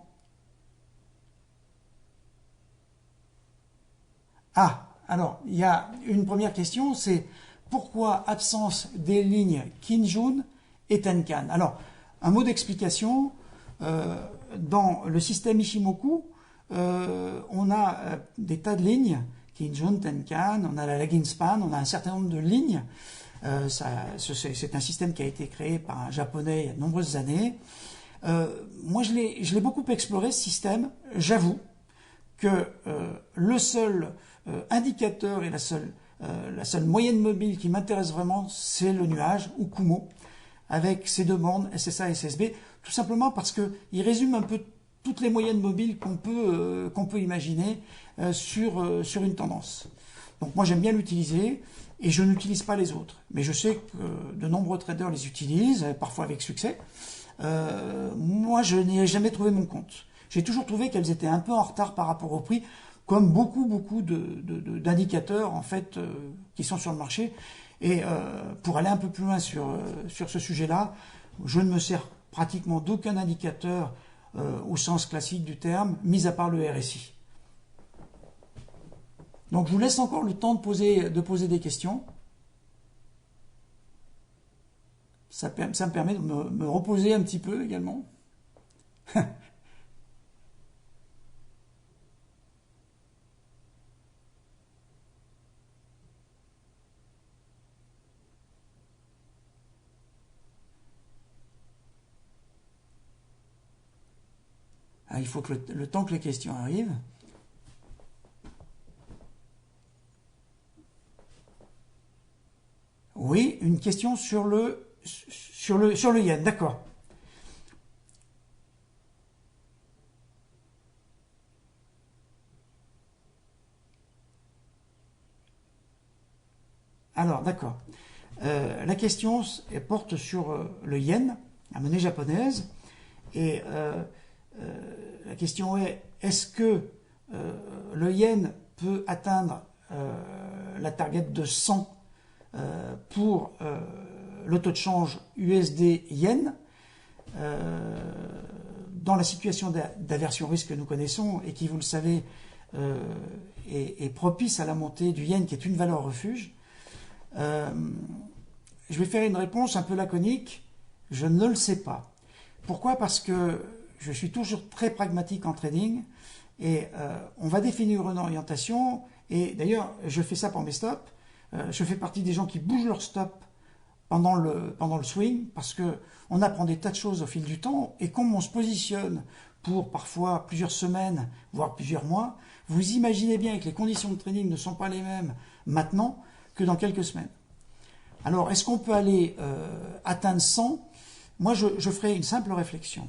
Ah, alors, il y a une première question, c'est pourquoi absence des lignes Kijun et Tenkan? Alors, un mot d'explication, dans le système Ishimoku, on a des tas de lignes, Kijun, Tenkan, on a la lagging span, on a un certain nombre de lignes. C'est un système qui a été créé par un japonais il y a de nombreuses années. Moi, je l'ai beaucoup exploré, ce système. J'avoue que le seul indicateur et la seule moyenne mobile qui m'intéresse vraiment, c'est le nuage, ou Kumo, avec ses deux bandes, SSA et SSB, tout simplement parce qu'il résume un peu toutes les moyennes mobiles qu'on peut imaginer sur une tendance. Donc moi j'aime bien l'utiliser et je n'utilise pas les autres. Mais je sais que de nombreux traders les utilisent, parfois avec succès. Moi je n'ai jamais trouvé mon compte. J'ai toujours trouvé qu'elles étaient un peu en retard par rapport au prix, comme beaucoup d'indicateurs en fait qui sont sur le marché. Et pour aller un peu plus loin sur ce sujet-là, je ne me sers pratiquement d'aucun indicateur au sens classique du terme, mis à part le RSI. Donc je vous laisse encore le temps de poser des questions. Ça me permet de me reposer un petit peu également. Ah, il faut que le temps que les questions arrivent. Oui, une question sur le yen, d'accord. Alors, d'accord. La question porte sur le yen, la monnaie japonaise, et la question est, est-ce que le yen peut atteindre la target de 100 pour le taux de change USD-yen dans la situation d'aversion risque que nous connaissons et qui, vous le savez, est propice à la montée du yen, qui est une valeur refuge. Je vais faire une réponse un peu laconique. Je ne le sais pas. Pourquoi? Parce que je suis toujours très pragmatique en trading et on va définir une orientation. Et d'ailleurs, je fais ça pour mes stops. Je fais partie des gens qui bougent leurs stops pendant le swing parce que on apprend des tas de choses au fil du temps. Et comme on se positionne pour parfois plusieurs semaines, voire plusieurs mois, vous imaginez bien que les conditions de trading ne sont pas les mêmes maintenant que dans quelques semaines. Alors, est-ce qu'on peut aller atteindre 100? Moi, je ferai une simple réflexion.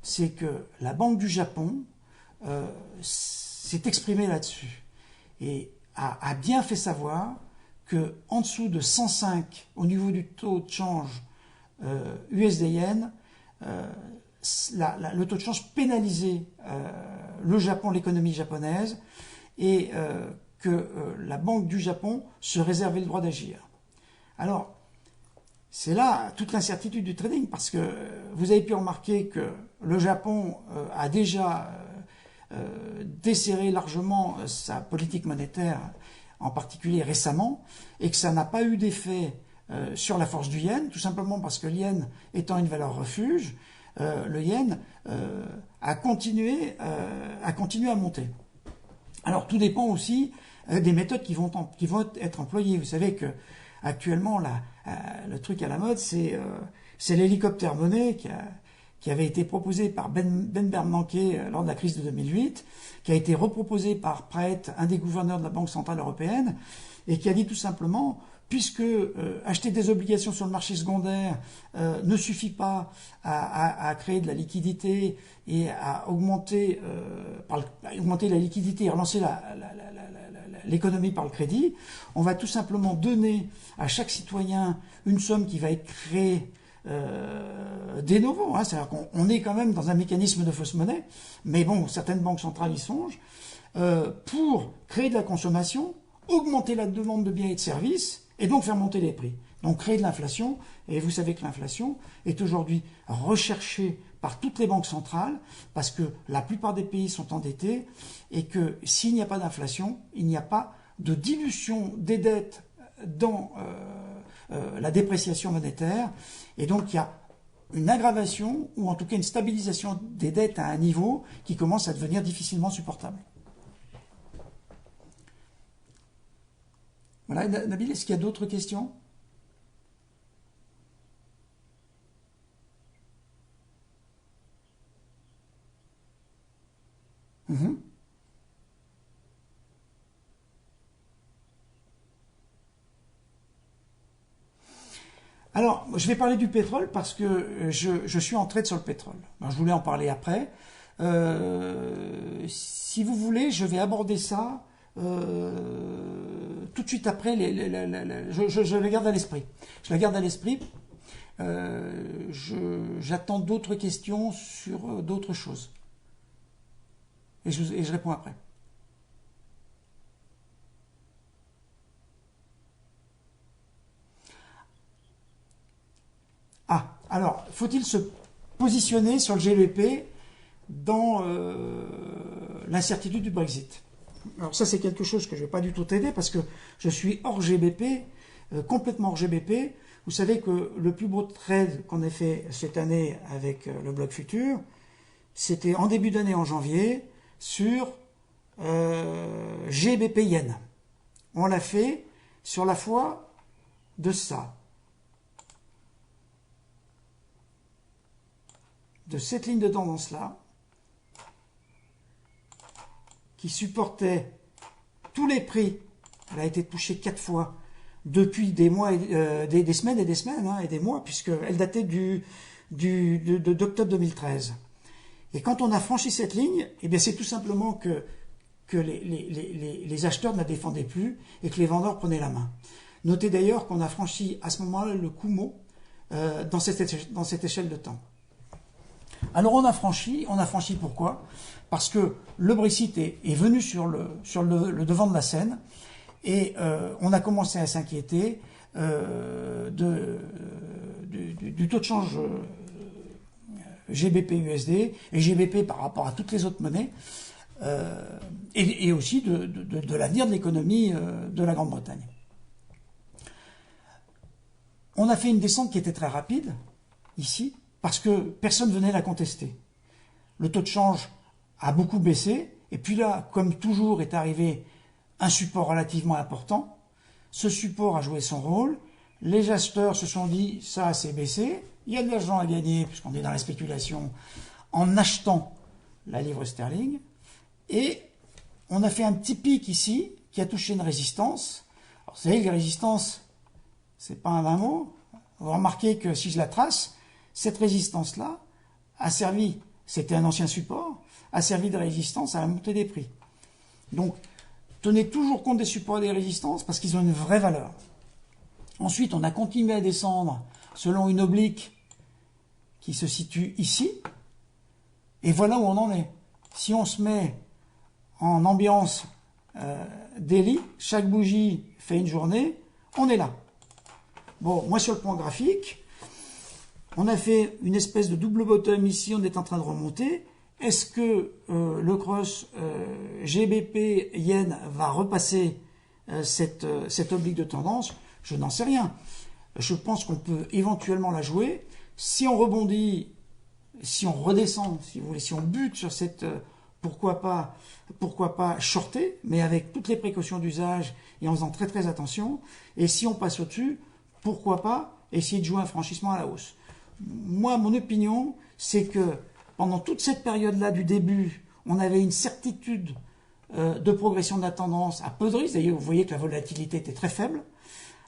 C'est que la Banque du Japon s'est exprimée là-dessus et a bien fait savoir qu'en dessous de 105 au niveau du taux de change USD-Yen, le taux de change pénalisait le Japon, l'économie japonaise, et que la Banque du Japon se réservait le droit d'agir. Alors, c'est là toute l'incertitude du trading, parce que vous avez pu remarquer que le Japon a déjà desserré largement sa politique monétaire, en particulier récemment, et que ça n'a pas eu d'effet sur la force du yen, tout simplement parce que le yen étant une valeur refuge, le yen a continué à monter. Alors tout dépend aussi des méthodes qui vont être employées. Vous savez que actuellement le truc à la mode, c'est l'hélicoptère monnaie qui avait été proposé par Ben Bernanke lors de la crise de 2008, qui a été reproposé par Praet, un des gouverneurs de la Banque Centrale Européenne, et qui a dit tout simplement, puisque acheter des obligations sur le marché secondaire ne suffit pas à créer de la liquidité et à augmenter la liquidité et relancer l'économie par le crédit, on va tout simplement donner à chaque citoyen une somme qui va être créée de novo, c'est-à-dire qu'on est quand même dans un mécanisme de fausse monnaie, mais bon, certaines banques centrales y songent, pour créer de la consommation, augmenter la demande de biens et de services, et donc faire monter les prix. Donc créer de l'inflation, et vous savez que l'inflation est aujourd'hui recherchée par toutes les banques centrales, parce que la plupart des pays sont endettés, et que s'il n'y a pas d'inflation, il n'y a pas de dilution des dettes dans la dépréciation monétaire, et donc il y a une aggravation, ou en tout cas une stabilisation des dettes à un niveau qui commence à devenir difficilement supportable. Voilà, Nabil, est-ce qu'il y a d'autres questions? Alors, je vais parler du pétrole parce que je suis en trade sur le pétrole. Alors, je voulais en parler après. Si vous voulez, je vais aborder ça tout de suite après. Je la garde à l'esprit. Je la garde à l'esprit. J'attends d'autres questions sur d'autres choses. Et je réponds après. Ah, alors, faut-il se positionner sur le GBP dans l'incertitude du Brexit? Alors ça, c'est quelque chose que je ne vais pas du tout t'aider parce que je suis hors GBP, complètement hors GBP. Vous savez que le plus beau trade qu'on ait fait cette année avec le bloc futur, c'était en début d'année, en janvier, sur GBP Yen. On l'a fait sur la foi de ça. De cette ligne de tendance-là, qui supportait tous les prix. Elle a été touchée 4 fois depuis des mois, des semaines et des semaines, et des mois, puisqu'elle datait d'octobre 2013. Et quand on a franchi cette ligne, eh bien c'est tout simplement que les acheteurs ne la défendaient plus et que les vendeurs prenaient la main. Notez d'ailleurs qu'on a franchi à ce moment-là le Kumo dans cette échelle de temps. Alors on a franchi pourquoi? Parce que le Brexit est venu sur le devant de la scène et on a commencé à s'inquiéter du taux de change GBP-USD et GBP par rapport à toutes les autres monnaies et aussi de l'avenir de l'économie de la Grande-Bretagne. On a fait une descente qui était très rapide, ici, parce que personne venait la contester. Le taux de change a beaucoup baissé, et puis là, comme toujours, est arrivé un support relativement important. Ce support a joué son rôle. Les acheteurs se sont dit, ça c'est baissé, il y a de l'argent à gagner, puisqu'on est dans la spéculation, en achetant la livre sterling. Et on a fait un petit pic ici, qui a touché une résistance. Alors, vous savez, les résistances, c'est pas un vain mot. Vous remarquez que si je la trace, cette résistance-là a servi, c'était un ancien support, a servi de résistance à la montée des prix. Donc, tenez toujours compte des supports et des résistances parce qu'ils ont une vraie valeur. Ensuite, on a continué à descendre selon une oblique qui se situe ici. Et voilà où on en est. Si on se met en ambiance daily, chaque bougie fait une journée, on est là. Bon, moi sur le plan graphique, on a fait une espèce de double bottom ici, on est en train de remonter. Est-ce que le cross GBP Yen va repasser cette oblique de tendance? Je n'en sais rien. Je pense qu'on peut éventuellement la jouer. Si on rebondit, si on redescend, si vous voulez, si on bute sur cette... pourquoi pas shorter, mais avec toutes les précautions d'usage et en faisant très très attention. Et si on passe au-dessus, pourquoi pas essayer de jouer un franchissement à la hausse. Moi, mon opinion, c'est que pendant toute cette période-là du début, on avait une certitude de progression de la tendance à peu de risques. D'ailleurs, vous voyez que la volatilité était très faible.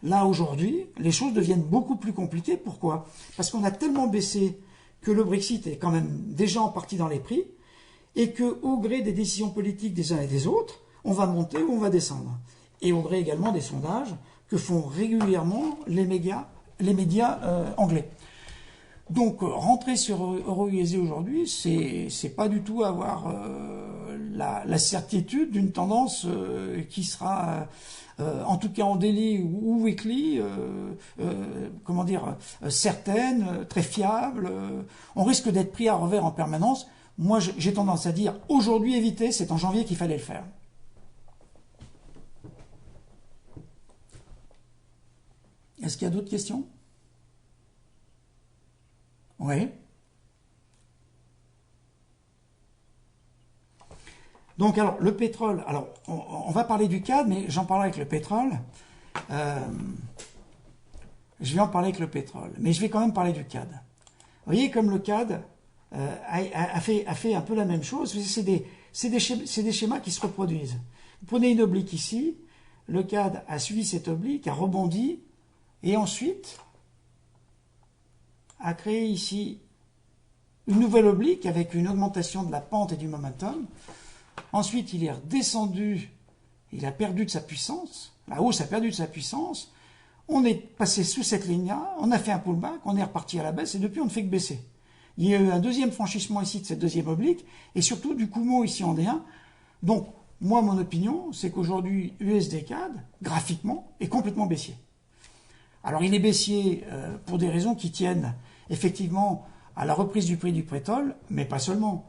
Là, aujourd'hui, les choses deviennent beaucoup plus compliquées. Pourquoi? Parce qu'on a tellement baissé que le Brexit est quand même déjà en partie dans les prix et qu'au gré des décisions politiques des uns et des autres, on va monter ou on va descendre. Et au gré également des sondages que font régulièrement les médias anglais. Donc, rentrer sur Euro-USD aujourd'hui, c'est pas du tout avoir la certitude d'une tendance qui sera, en tout cas en daily ou weekly, certaine, très fiable. On risque d'être pris à revers en permanence. Moi, j'ai tendance à dire, aujourd'hui éviter, c'est en janvier qu'il fallait le faire. Est-ce qu'il y a d'autres questions? Oui. Donc, alors, le pétrole, alors, on va parler du CAD, mais j'en parlerai avec le pétrole. Je vais en parler avec le pétrole, mais je vais quand même parler du CAD. Vous voyez, comme le CAD a fait un peu la même chose, c'est des schémas qui se reproduisent. Vous prenez une oblique ici, le CAD a suivi cette oblique, a rebondi, et ensuite a créé ici une nouvelle oblique avec une augmentation de la pente et du momentum. Ensuite, il est redescendu, il a perdu de sa puissance, la hausse a perdu de sa puissance, on est passé sous cette ligne-là, on a fait un pullback, on est reparti à la baisse et depuis on ne fait que baisser. Il y a eu un deuxième franchissement ici de cette deuxième oblique et surtout du Kumo ici en D1. Donc, moi, mon opinion, c'est qu'aujourd'hui, USD CAD, graphiquement, est complètement baissier. Alors, il est baissier pour des raisons qui tiennent effectivement à la reprise du prix du pétrole, mais pas seulement.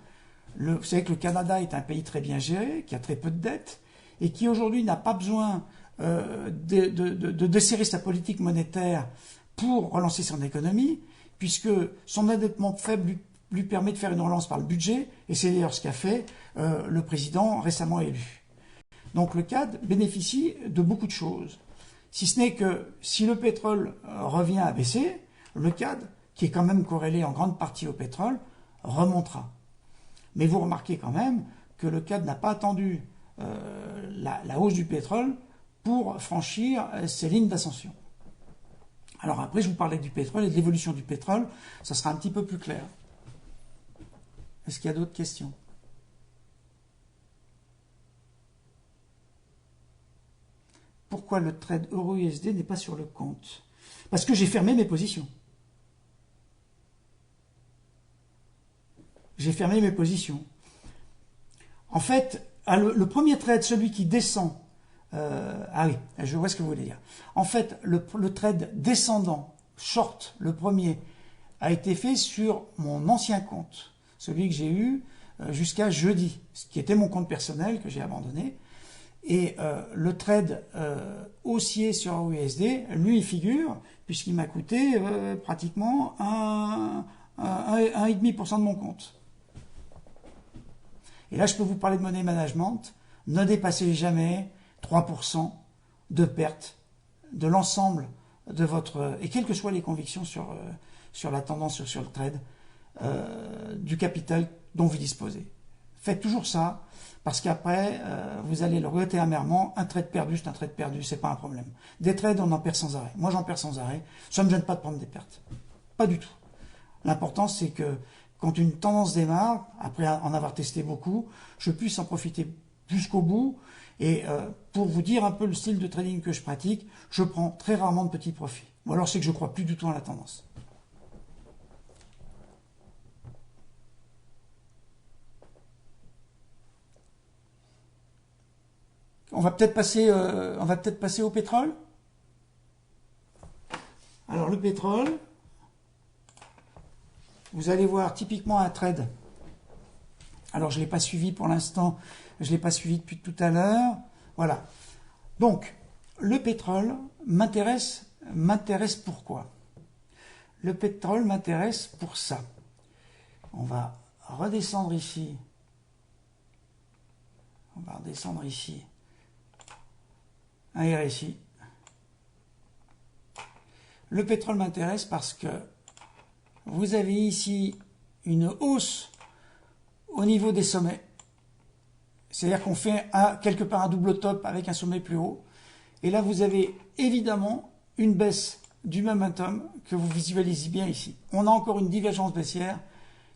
Vous savez que le Canada est un pays très bien géré, qui a très peu de dettes, et qui aujourd'hui n'a pas besoin de desserrer sa politique monétaire pour relancer son économie, puisque son endettement faible lui permet de faire une relance par le budget, et c'est d'ailleurs ce qu'a fait le président récemment élu. Donc le CAD bénéficie de beaucoup de choses. Si ce n'est que si le pétrole revient à baisser, le CAD, qui est quand même corrélé en grande partie au pétrole, remontera. Mais vous remarquez quand même que le CAD n'a pas attendu la hausse du pétrole pour franchir ces lignes d'ascension. Alors après, je vous parlais du pétrole et de l'évolution du pétrole, ça sera un petit peu plus clair. Est-ce qu'il y a d'autres questions? Pourquoi le trade euro-USD n'est pas sur le compte? Parce que j'ai fermé mes positions. J'ai fermé mes positions. En fait, le premier trade, celui qui descend, ah oui, je vois ce que vous voulez dire. En fait, le trade descendant, short, le premier, a été fait sur mon ancien compte, celui que j'ai eu jusqu'à jeudi, ce qui était mon compte personnel que j'ai abandonné. Et le trade haussier sur USD, lui, il figure, puisqu'il m'a coûté pratiquement 1,5% de mon compte. Et là, je peux vous parler de money management. Ne dépassez jamais 3% de perte de l'ensemble de votre... Et quelles que soient les convictions sur la tendance, sur le trade, du capital dont vous disposez. Faites toujours ça, parce qu'après, vous allez le regretter amèrement. Un trade perdu, c'est un trade perdu, c'est pas un problème. Des trades, on en perd sans arrêt. Moi, j'en perds sans arrêt. Ça ne me gêne pas de prendre des pertes. Pas du tout. L'important, c'est que quand une tendance démarre, après en avoir testé beaucoup, je puisse en profiter jusqu'au bout. Et pour vous dire un peu le style de trading que je pratique, je prends très rarement de petits profits. Ou alors c'est que je crois plus du tout en la tendance. On va peut-être passer au pétrole. Alors le pétrole, vous allez voir typiquement un trade. Alors je ne l'ai pas suivi pour l'instant, je ne l'ai pas suivi depuis tout à l'heure. Voilà. Donc, le pétrole m'intéresse pourquoi? Le pétrole m'intéresse pour ça. On va redescendre ici. On va redescendre ici. Un RSI. Le pétrole m'intéresse parce que vous avez ici une hausse au niveau des sommets. C'est-à-dire qu'on fait quelque part un double top avec un sommet plus haut. Et là, vous avez évidemment une baisse du momentum que vous visualisez bien ici. On a encore une divergence baissière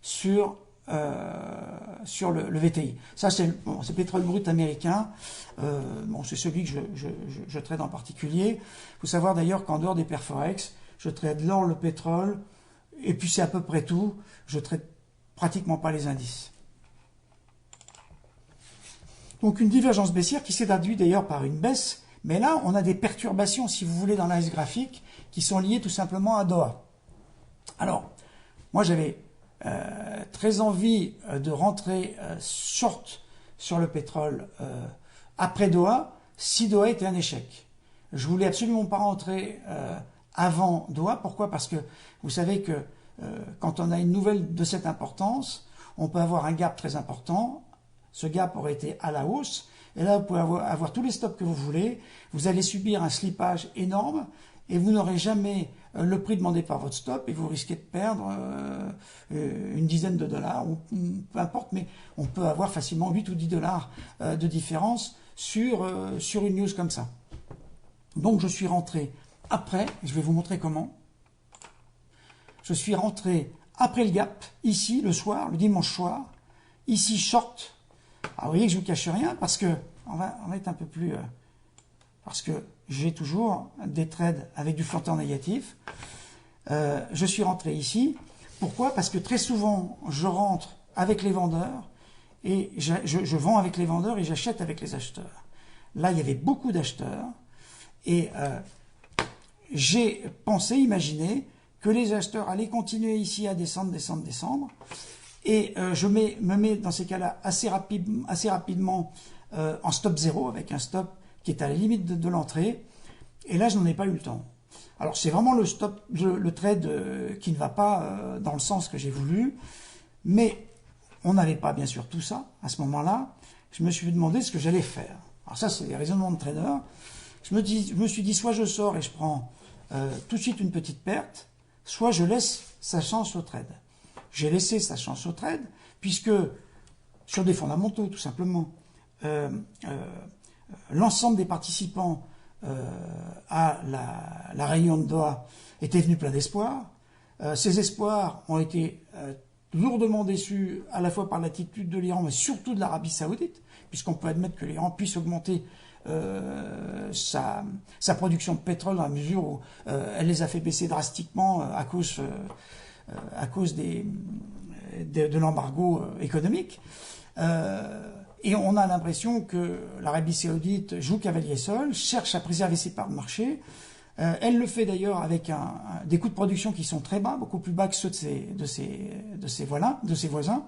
sur le VTI. Ça, c'est pétrole brut américain. C'est celui que je trade en particulier. Il faut savoir d'ailleurs qu'en dehors des paires Forex, je trade l'or, le pétrole, et puis c'est à peu près tout. Je trade pratiquement pas les indices. Donc une divergence baissière qui s'est traduite d'ailleurs par une baisse, mais là on a des perturbations, si vous voulez, dans l'analyse graphique, qui sont liées tout simplement à Doha. Alors, moi j'avais très envie de rentrer short sur le pétrole après Doha, si Doha était un échec. Je voulais absolument pas rentrer avant Doha. Pourquoi? Parce que vous savez que quand on a une nouvelle de cette importance, on peut avoir un gap très important. Ce gap aurait été à la hausse. Et là, vous pouvez avoir tous les stops que vous voulez. Vous allez subir un slippage énorme et vous n'aurez jamais le prix demandé par votre stop et vous risquez de perdre une dizaine de dollars ou peu importe, mais on peut avoir facilement 8 ou 10 dollars de différence sur une news comme ça. Donc je suis rentré après, je vais vous montrer comment. Je suis rentré après le gap, ici, le soir, le dimanche soir, ici short. Alors vous voyez que je ne vous cache rien parce que, on va être un peu plus... parce que j'ai toujours des trades avec du flottant négatif. Je suis rentré ici. Pourquoi? Parce que très souvent, je rentre avec les vendeurs et je vends avec les vendeurs et j'achète avec les acheteurs. Là, il y avait beaucoup d'acheteurs et j'ai pensé, imaginé que les acheteurs allaient continuer ici à descendre. Et je me mets dans ces cas-là assez rapidement en stop 0 avec un stop qui est à la limite de l'entrée. Et là, je n'en ai pas eu le temps. Alors, c'est vraiment le trade qui ne va pas dans le sens que j'ai voulu. Mais on n'avait pas, bien sûr, tout ça à ce moment-là. Je me suis demandé ce que j'allais faire. Alors ça, c'est les raisonnements de trader. Je me suis dit, soit je sors et je prends tout de suite une petite perte, soit je laisse sa chance au trade. J'ai laissé sa chance au trade, puisque sur des fondamentaux, tout simplement, l'ensemble des participants à la réunion de Doha étaient venus plein d'espoir. Ces espoirs ont été lourdement déçus à la fois par l'attitude de l'Iran, mais surtout de l'Arabie Saoudite, puisqu'on peut admettre que l'Iran puisse augmenter sa production de pétrole dans la mesure où elle les a fait baisser drastiquement à cause de l'embargo économique. Et on a l'impression que l'Arabie Saoudite joue cavalier seul, cherche à préserver ses parts de marché. Elle le fait d'ailleurs avec des coûts de production qui sont très bas, beaucoup plus bas que ceux de ses voisins.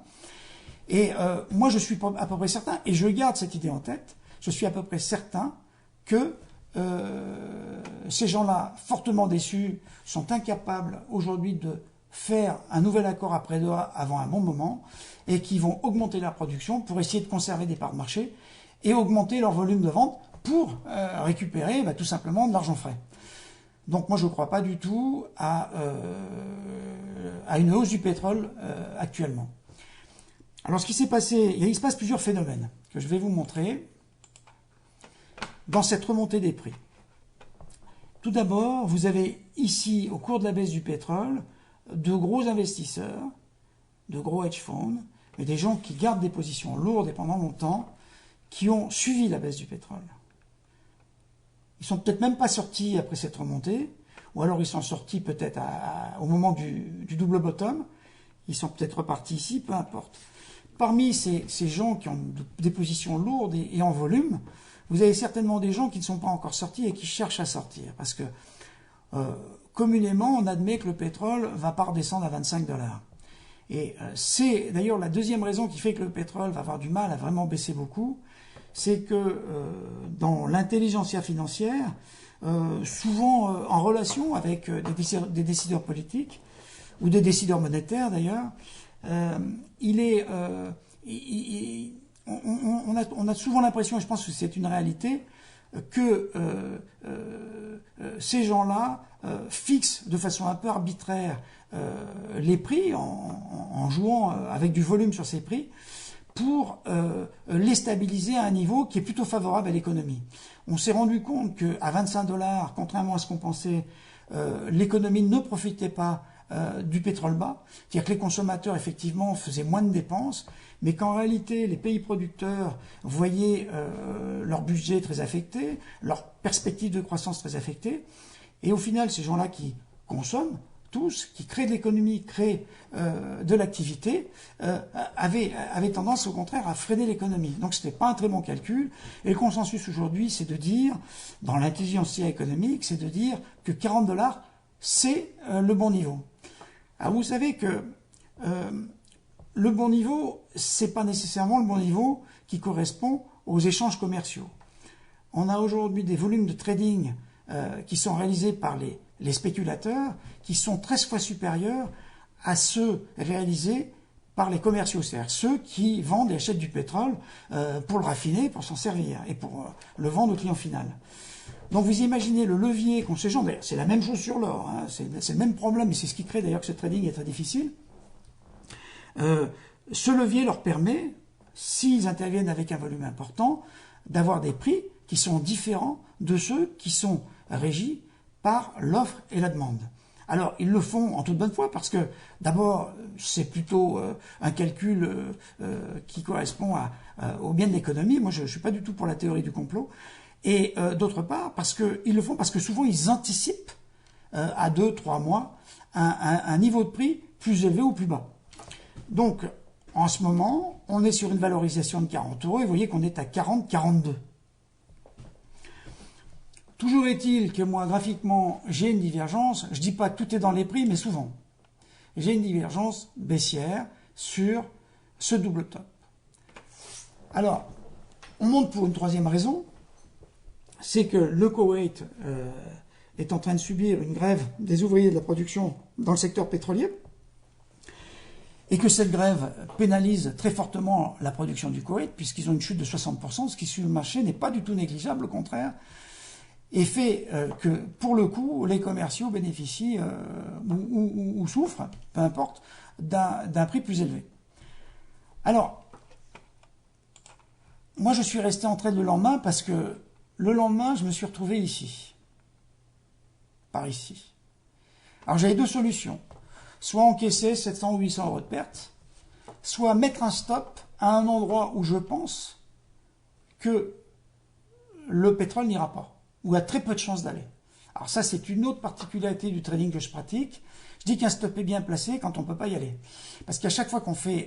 Et moi, je suis à peu près certain, et je garde cette idée en tête, je suis à peu près certain que ces gens-là, fortement déçus, sont incapables aujourd'hui de faire un nouvel accord après Doha avant un bon moment, et qui vont augmenter leur production pour essayer de conserver des parts de marché et augmenter leur volume de vente pour récupérer tout simplement de l'argent frais. Donc moi je ne crois pas du tout à une hausse du pétrole actuellement. Alors ce qui s'est passé, il se passe plusieurs phénomènes que je vais vous montrer dans cette remontée des prix. Tout d'abord, vous avez ici, au cours de la baisse du pétrole, de gros investisseurs, de gros hedge funds, mais des gens qui gardent des positions lourdes et pendant longtemps, qui ont suivi la baisse du pétrole. Ils sont peut-être même pas sortis après cette remontée, ou alors ils sont sortis peut-être au moment du double bottom, ils sont peut-être repartis ici, peu importe. Parmi ces gens qui ont des positions lourdes et en volume, vous avez certainement des gens qui ne sont pas encore sortis et qui cherchent à sortir. Parce que communément, on admet que le pétrole va pas redescendre à 25 $. Et c'est d'ailleurs la deuxième raison qui fait que le pétrole va avoir du mal à vraiment baisser beaucoup, c'est que dans l'intelligentsia financière, souvent en relation avec des décideurs politiques, ou des décideurs monétaires d'ailleurs, on a souvent l'impression, et je pense que c'est une réalité, que ces gens-là fixent de façon un peu arbitraire les prix en jouant avec du volume sur ces prix pour les stabiliser à un niveau qui est plutôt favorable à l'économie. On s'est rendu compte qu'à 25 $, contrairement à ce qu'on pensait, l'économie ne profitait pas du pétrole bas, c'est-à-dire que les consommateurs effectivement faisaient moins de dépenses, mais qu'en réalité les pays producteurs voyaient leur budget très affecté, leur perspective de croissance très affectée, et au final ces gens-là qui consomment tous, qui créent de l'économie, créent de l'activité, avaient tendance au contraire à freiner l'économie. Donc ce n'était pas un très bon calcul, et le consensus aujourd'hui c'est de dire, dans l'intelligentsia économique, c'est de dire que 40 $, c'est le bon niveau. Alors vous savez que le bon niveau, c'est pas nécessairement le bon niveau qui correspond aux échanges commerciaux. On a aujourd'hui des volumes de trading qui sont réalisés par les spéculateurs qui sont 13 fois supérieurs à ceux réalisés par les commerciaux, c'est-à-dire ceux qui vendent et achètent du pétrole pour le raffiner, pour s'en servir et pour le vendre au client final. Donc vous imaginez le levier qu'ont ces gens, d'ailleurs c'est la même chose sur l'or, hein, c'est le même problème, et c'est ce qui crée d'ailleurs que ce trading est très difficile. Ce levier leur permet, s'ils interviennent avec un volume important, d'avoir des prix qui sont différents de ceux qui sont régis par l'offre et la demande. Alors ils le font en toute bonne foi parce que d'abord c'est plutôt un calcul qui correspond au bien de l'économie. Moi je ne suis pas du tout pour la théorie du complot. Et d'autre part, parce qu'ils le font parce que souvent ils anticipent à 2-3 mois un niveau de prix plus élevé ou plus bas. Donc, en ce moment, on est sur une valorisation de 40 €, et vous voyez qu'on est à 40-42. Toujours est-il que moi, graphiquement, j'ai une divergence. Je ne dis pas que tout est dans les prix, mais souvent. J'ai une divergence baissière sur ce double top. Alors, on monte pour une troisième raison, c'est que le Koweït est en train de subir une grève des ouvriers de la production dans le secteur pétrolier, et que cette grève pénalise très fortement la production du Koweït, puisqu'ils ont une chute de 60%, ce qui sur le marché n'est pas du tout négligeable, au contraire, et fait que, pour le coup, les commerciaux bénéficient ou souffrent, peu importe, d'un prix plus élevé. Alors, moi je suis resté en trade le lendemain, parce que le lendemain, je me suis retrouvé ici, par ici. Alors j'avais deux solutions. Soit encaisser 700 ou 800 € de perte, soit mettre un stop à un endroit où je pense que le pétrole n'ira pas, ou a très peu de chances d'aller. Alors ça, c'est une autre particularité du trading que je pratique. Je dis qu'un stop est bien placé quand on ne peut pas y aller. Parce qu'à chaque fois qu'on prend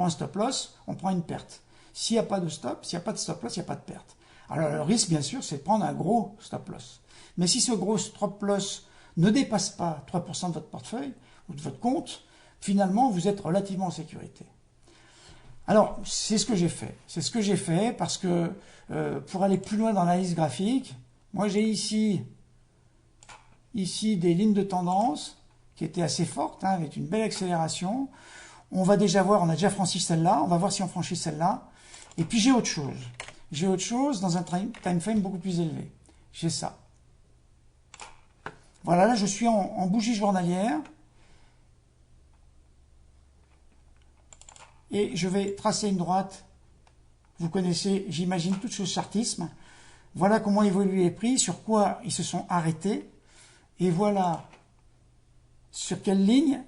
un stop loss, on prend une perte. S'il n'y a pas de stop, s'il n'y a pas de stop loss, il n'y a pas de perte. Alors le risque, bien sûr, c'est de prendre un gros stop loss. Mais si ce gros stop loss ne dépasse pas 3% de votre portefeuille ou de votre compte, finalement, vous êtes relativement en sécurité. Alors, c'est ce que j'ai fait. C'est ce que j'ai fait parce que pour aller plus loin dans l'analyse graphique, moi j'ai ici des lignes de tendance qui étaient assez fortes, hein, avec une belle accélération. On va déjà voir, on a déjà franchi celle-là, on va voir si on franchit celle-là. Et puis j'ai autre chose. J'ai autre chose dans un time frame beaucoup plus élevé. J'ai ça. Voilà, là je suis en bougie journalière. Et je vais tracer une droite. Vous connaissez, j'imagine, tout ce chartisme. Voilà comment évoluent les prix, sur quoi ils se sont arrêtés. Et voilà sur quelle ligne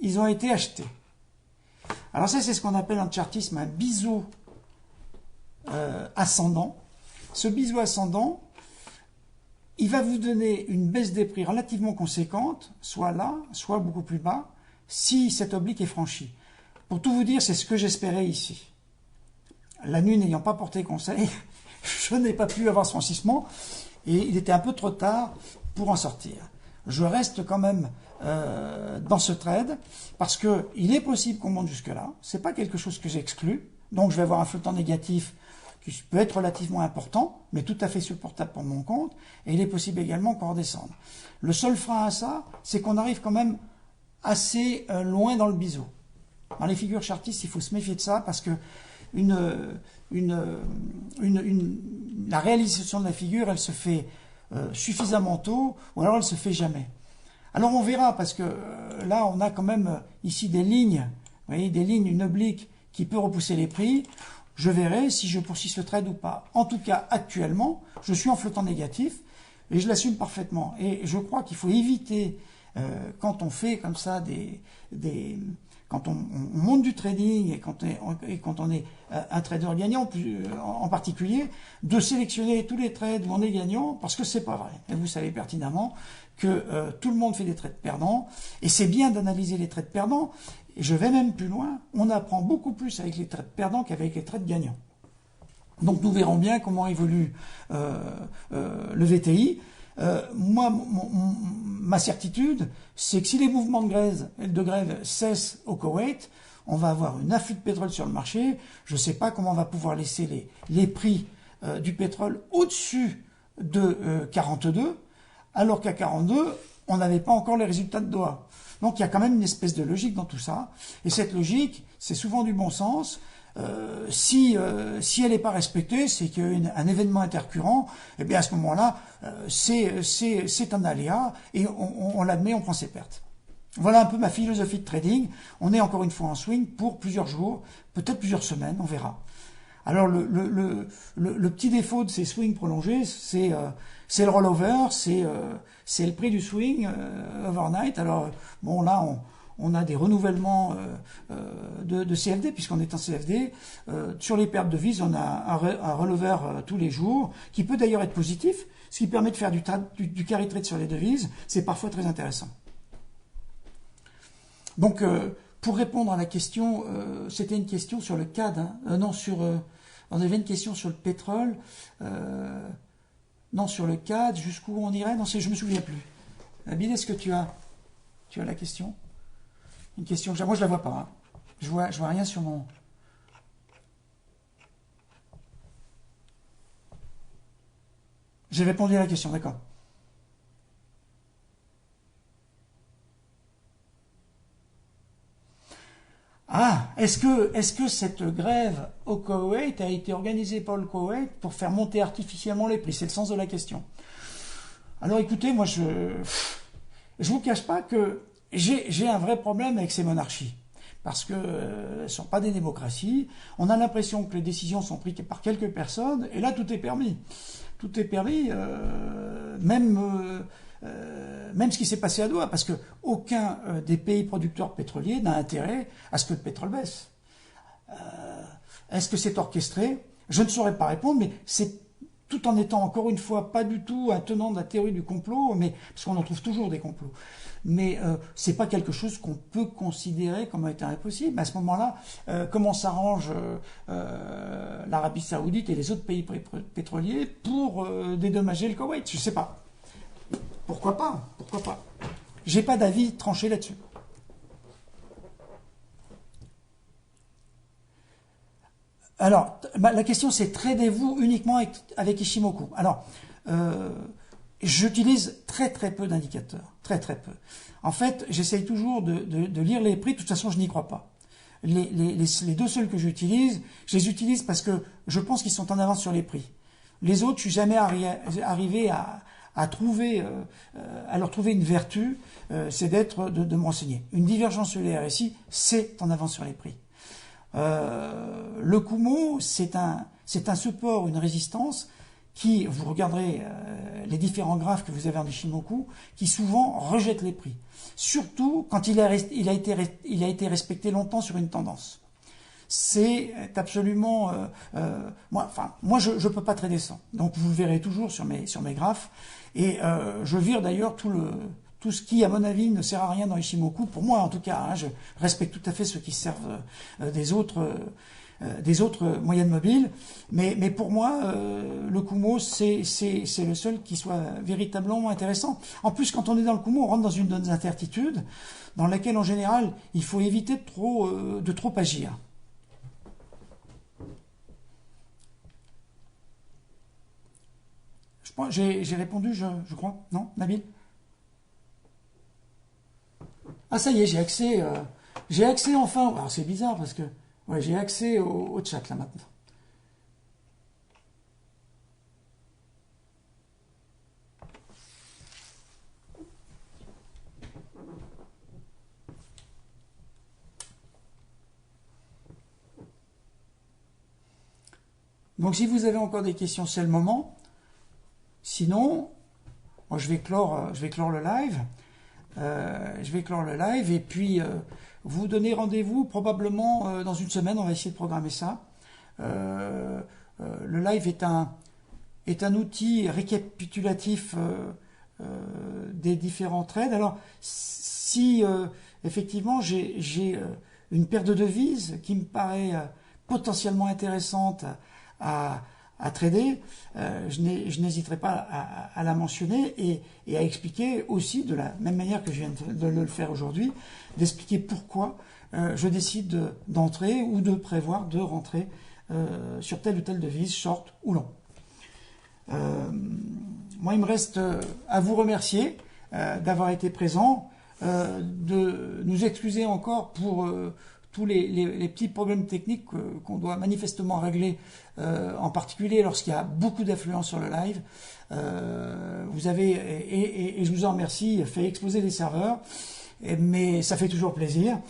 ils ont été achetés. Alors ça, c'est ce qu'on appelle en chartisme un biseau ascendant. Ce biseau ascendant, il va vous donner une baisse des prix relativement conséquente, soit là, soit beaucoup plus bas, si cette oblique est franchie. Pour tout vous dire, c'est ce que j'espérais ici. La nuit n'ayant pas porté conseil, je n'ai pas pu avoir ce franchissement et il était un peu trop tard pour en sortir. Je reste quand même dans ce trade parce qu'il est possible qu'on monte jusque-là. Ce n'est pas quelque chose que j'exclus. Donc je vais avoir un flottant négatif qui peut être relativement important, mais tout à fait supportable pour mon compte. Et il est possible également qu'on redescende. Le seul frein à ça, c'est qu'on arrive quand même assez loin dans le biseau. Dans les figures chartistes, il faut se méfier de ça parce que la réalisation de la figure, elle se fait suffisamment tôt ou alors elle se fait jamais. Alors on verra parce que là on a quand même ici des lignes, vous voyez, des lignes, une oblique qui peut repousser les prix. Je verrai si je poursuis ce trade ou pas. En tout cas, actuellement, je suis en flottant négatif et je l'assume parfaitement. Et je crois qu'il faut éviter quand on fait comme ça quand on monte du trading et quand on est un trader gagnant en particulier, de sélectionner tous les trades où on est gagnant, parce que c'est pas vrai. Et vous savez pertinemment que tout le monde fait des trades perdants, et c'est bien d'analyser les trades perdants, et je vais même plus loin, on apprend beaucoup plus avec les trades perdants qu'avec les trades gagnants. Donc nous verrons bien comment évolue le VTI. Moi, ma certitude, c'est que si les mouvements de grève cessent au Koweït, on va avoir une afflux de pétrole sur le marché. Je ne sais pas comment on va pouvoir laisser les prix du pétrole au-dessus de 42, alors qu'à 42, on n'avait pas encore les résultats de Doha. Donc il y a quand même une espèce de logique dans tout ça. Et cette logique, c'est souvent du bon sens. Si elle n'est pas respectée, c'est qu'un événement intercurrent, et bien à ce moment-là, c'est un aléa et on l'admet, on prend ses pertes. Voilà un peu ma philosophie de trading. On est encore une fois en swing pour plusieurs jours, peut-être plusieurs semaines, on verra. Alors le petit défaut de ces swings prolongés, c'est le rollover, c'est le prix du swing overnight. Alors bon là on a des renouvellements de CFD, puisqu'on est en CFD. Sur les pertes de devises, on a un rollover tous les jours, qui peut d'ailleurs être positif, ce qui permet de faire du carry trade sur les devises. C'est parfois très intéressant. Donc, pour répondre à la question, c'était une question sur le CAD. On avait une question sur le pétrole. Non, sur le CAD, jusqu'où on irait? Non, je me souviens plus. Bill, est-ce que tu as la question? Une question que moi je la vois pas. Hein. Je vois rien sur mon. J'ai répondu à la question, d'accord. Ah, est-ce que cette grève au Koweït a été organisée par le Koweït pour faire monter artificiellement les prix? C'est le sens de la question. Alors écoutez, moi je vous cache pas que j'ai un vrai problème avec ces monarchies. Parce que elles ne sont pas des démocraties. On a l'impression que les décisions sont prises par quelques personnes, et là tout est permis. Tout est permis, même ce qui s'est passé à Doha, parce que aucun des pays producteurs pétroliers n'a intérêt à ce que le pétrole baisse. Est-ce que c'est orchestré? Je ne saurais pas répondre, mais c'est tout en étant encore une fois pas du tout un tenant de la théorie du complot, mais parce qu'on en trouve toujours des complots. Mais c'est pas quelque chose qu'on peut considérer comme étant impossible. Mais à ce moment-là, comment s'arrange l'Arabie Saoudite et les autres pays pétroliers pour dédommager le Koweït? Je sais pas. Pourquoi pas? Pourquoi pas? J'ai pas d'avis tranché là-dessus. Alors, la question c'est tradez-vous uniquement avec Ishimoku? Alors, j'utilise très peu d'indicateurs, très peu. En fait, j'essaye toujours de lire les prix. De toute façon, je n'y crois pas. Les deux seuls que j'utilise, je les utilise parce que je pense qu'ils sont en avance sur les prix. Les autres, je suis jamais arrivé à trouver, à leur trouver une vertu, c'est de me renseigner. Une divergence sur les RSI, c'est en avance sur les prix. Le Kumo, c'est un support, une résistance qui, vous regarderez les différents graphes que vous avez en Ishimoku, qui souvent rejettent les prix. Surtout quand il a été respecté longtemps sur une tendance. C'est absolument... moi, je peux pas trader sans. Donc, vous le verrez toujours sur mes graphes. Et je vire d'ailleurs tout ce qui, à mon avis, ne sert à rien dans Ishimoku. Pour moi, en tout cas, hein, je respecte tout à fait ceux qui servent des autres moyennes mobiles. Mais pour moi, le Kumo, c'est le seul qui soit véritablement intéressant. En plus, quand on est dans le Kumo, on rentre dans une incertitude dans laquelle, en général, il faut éviter de trop agir. J'ai répondu, je crois. Non, Nabil? Ah, ça y est, j'ai accès enfin. Alors, c'est bizarre parce que ouais, j'ai accès au chat là maintenant. Donc, si vous avez encore des questions, c'est le moment. Sinon, moi, je vais clore le live. Et puis vous donner rendez-vous probablement dans une semaine. On va essayer de programmer ça. Le live est un outil récapitulatif des différents trades. Alors, si effectivement j'ai une paire de devises qui me paraît potentiellement intéressante à trader, je n'hésiterai pas à la mentionner et à expliquer aussi, de la même manière que je viens de le faire aujourd'hui, d'expliquer pourquoi je décide d'entrer ou de prévoir de rentrer sur telle ou telle devise, short ou long. Moi, il me reste à vous remercier d'avoir été présent, de nous excuser encore pour tous les petits problèmes techniques qu'on doit manifestement régler, en particulier lorsqu'il y a beaucoup d'affluence sur le live. Vous avez, et je vous en remercie, fait exploser les serveurs, mais ça fait toujours plaisir.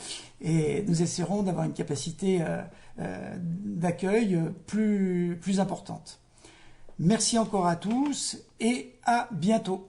Et nous essaierons d'avoir une capacité d'accueil plus importante. Merci encore à tous et à bientôt.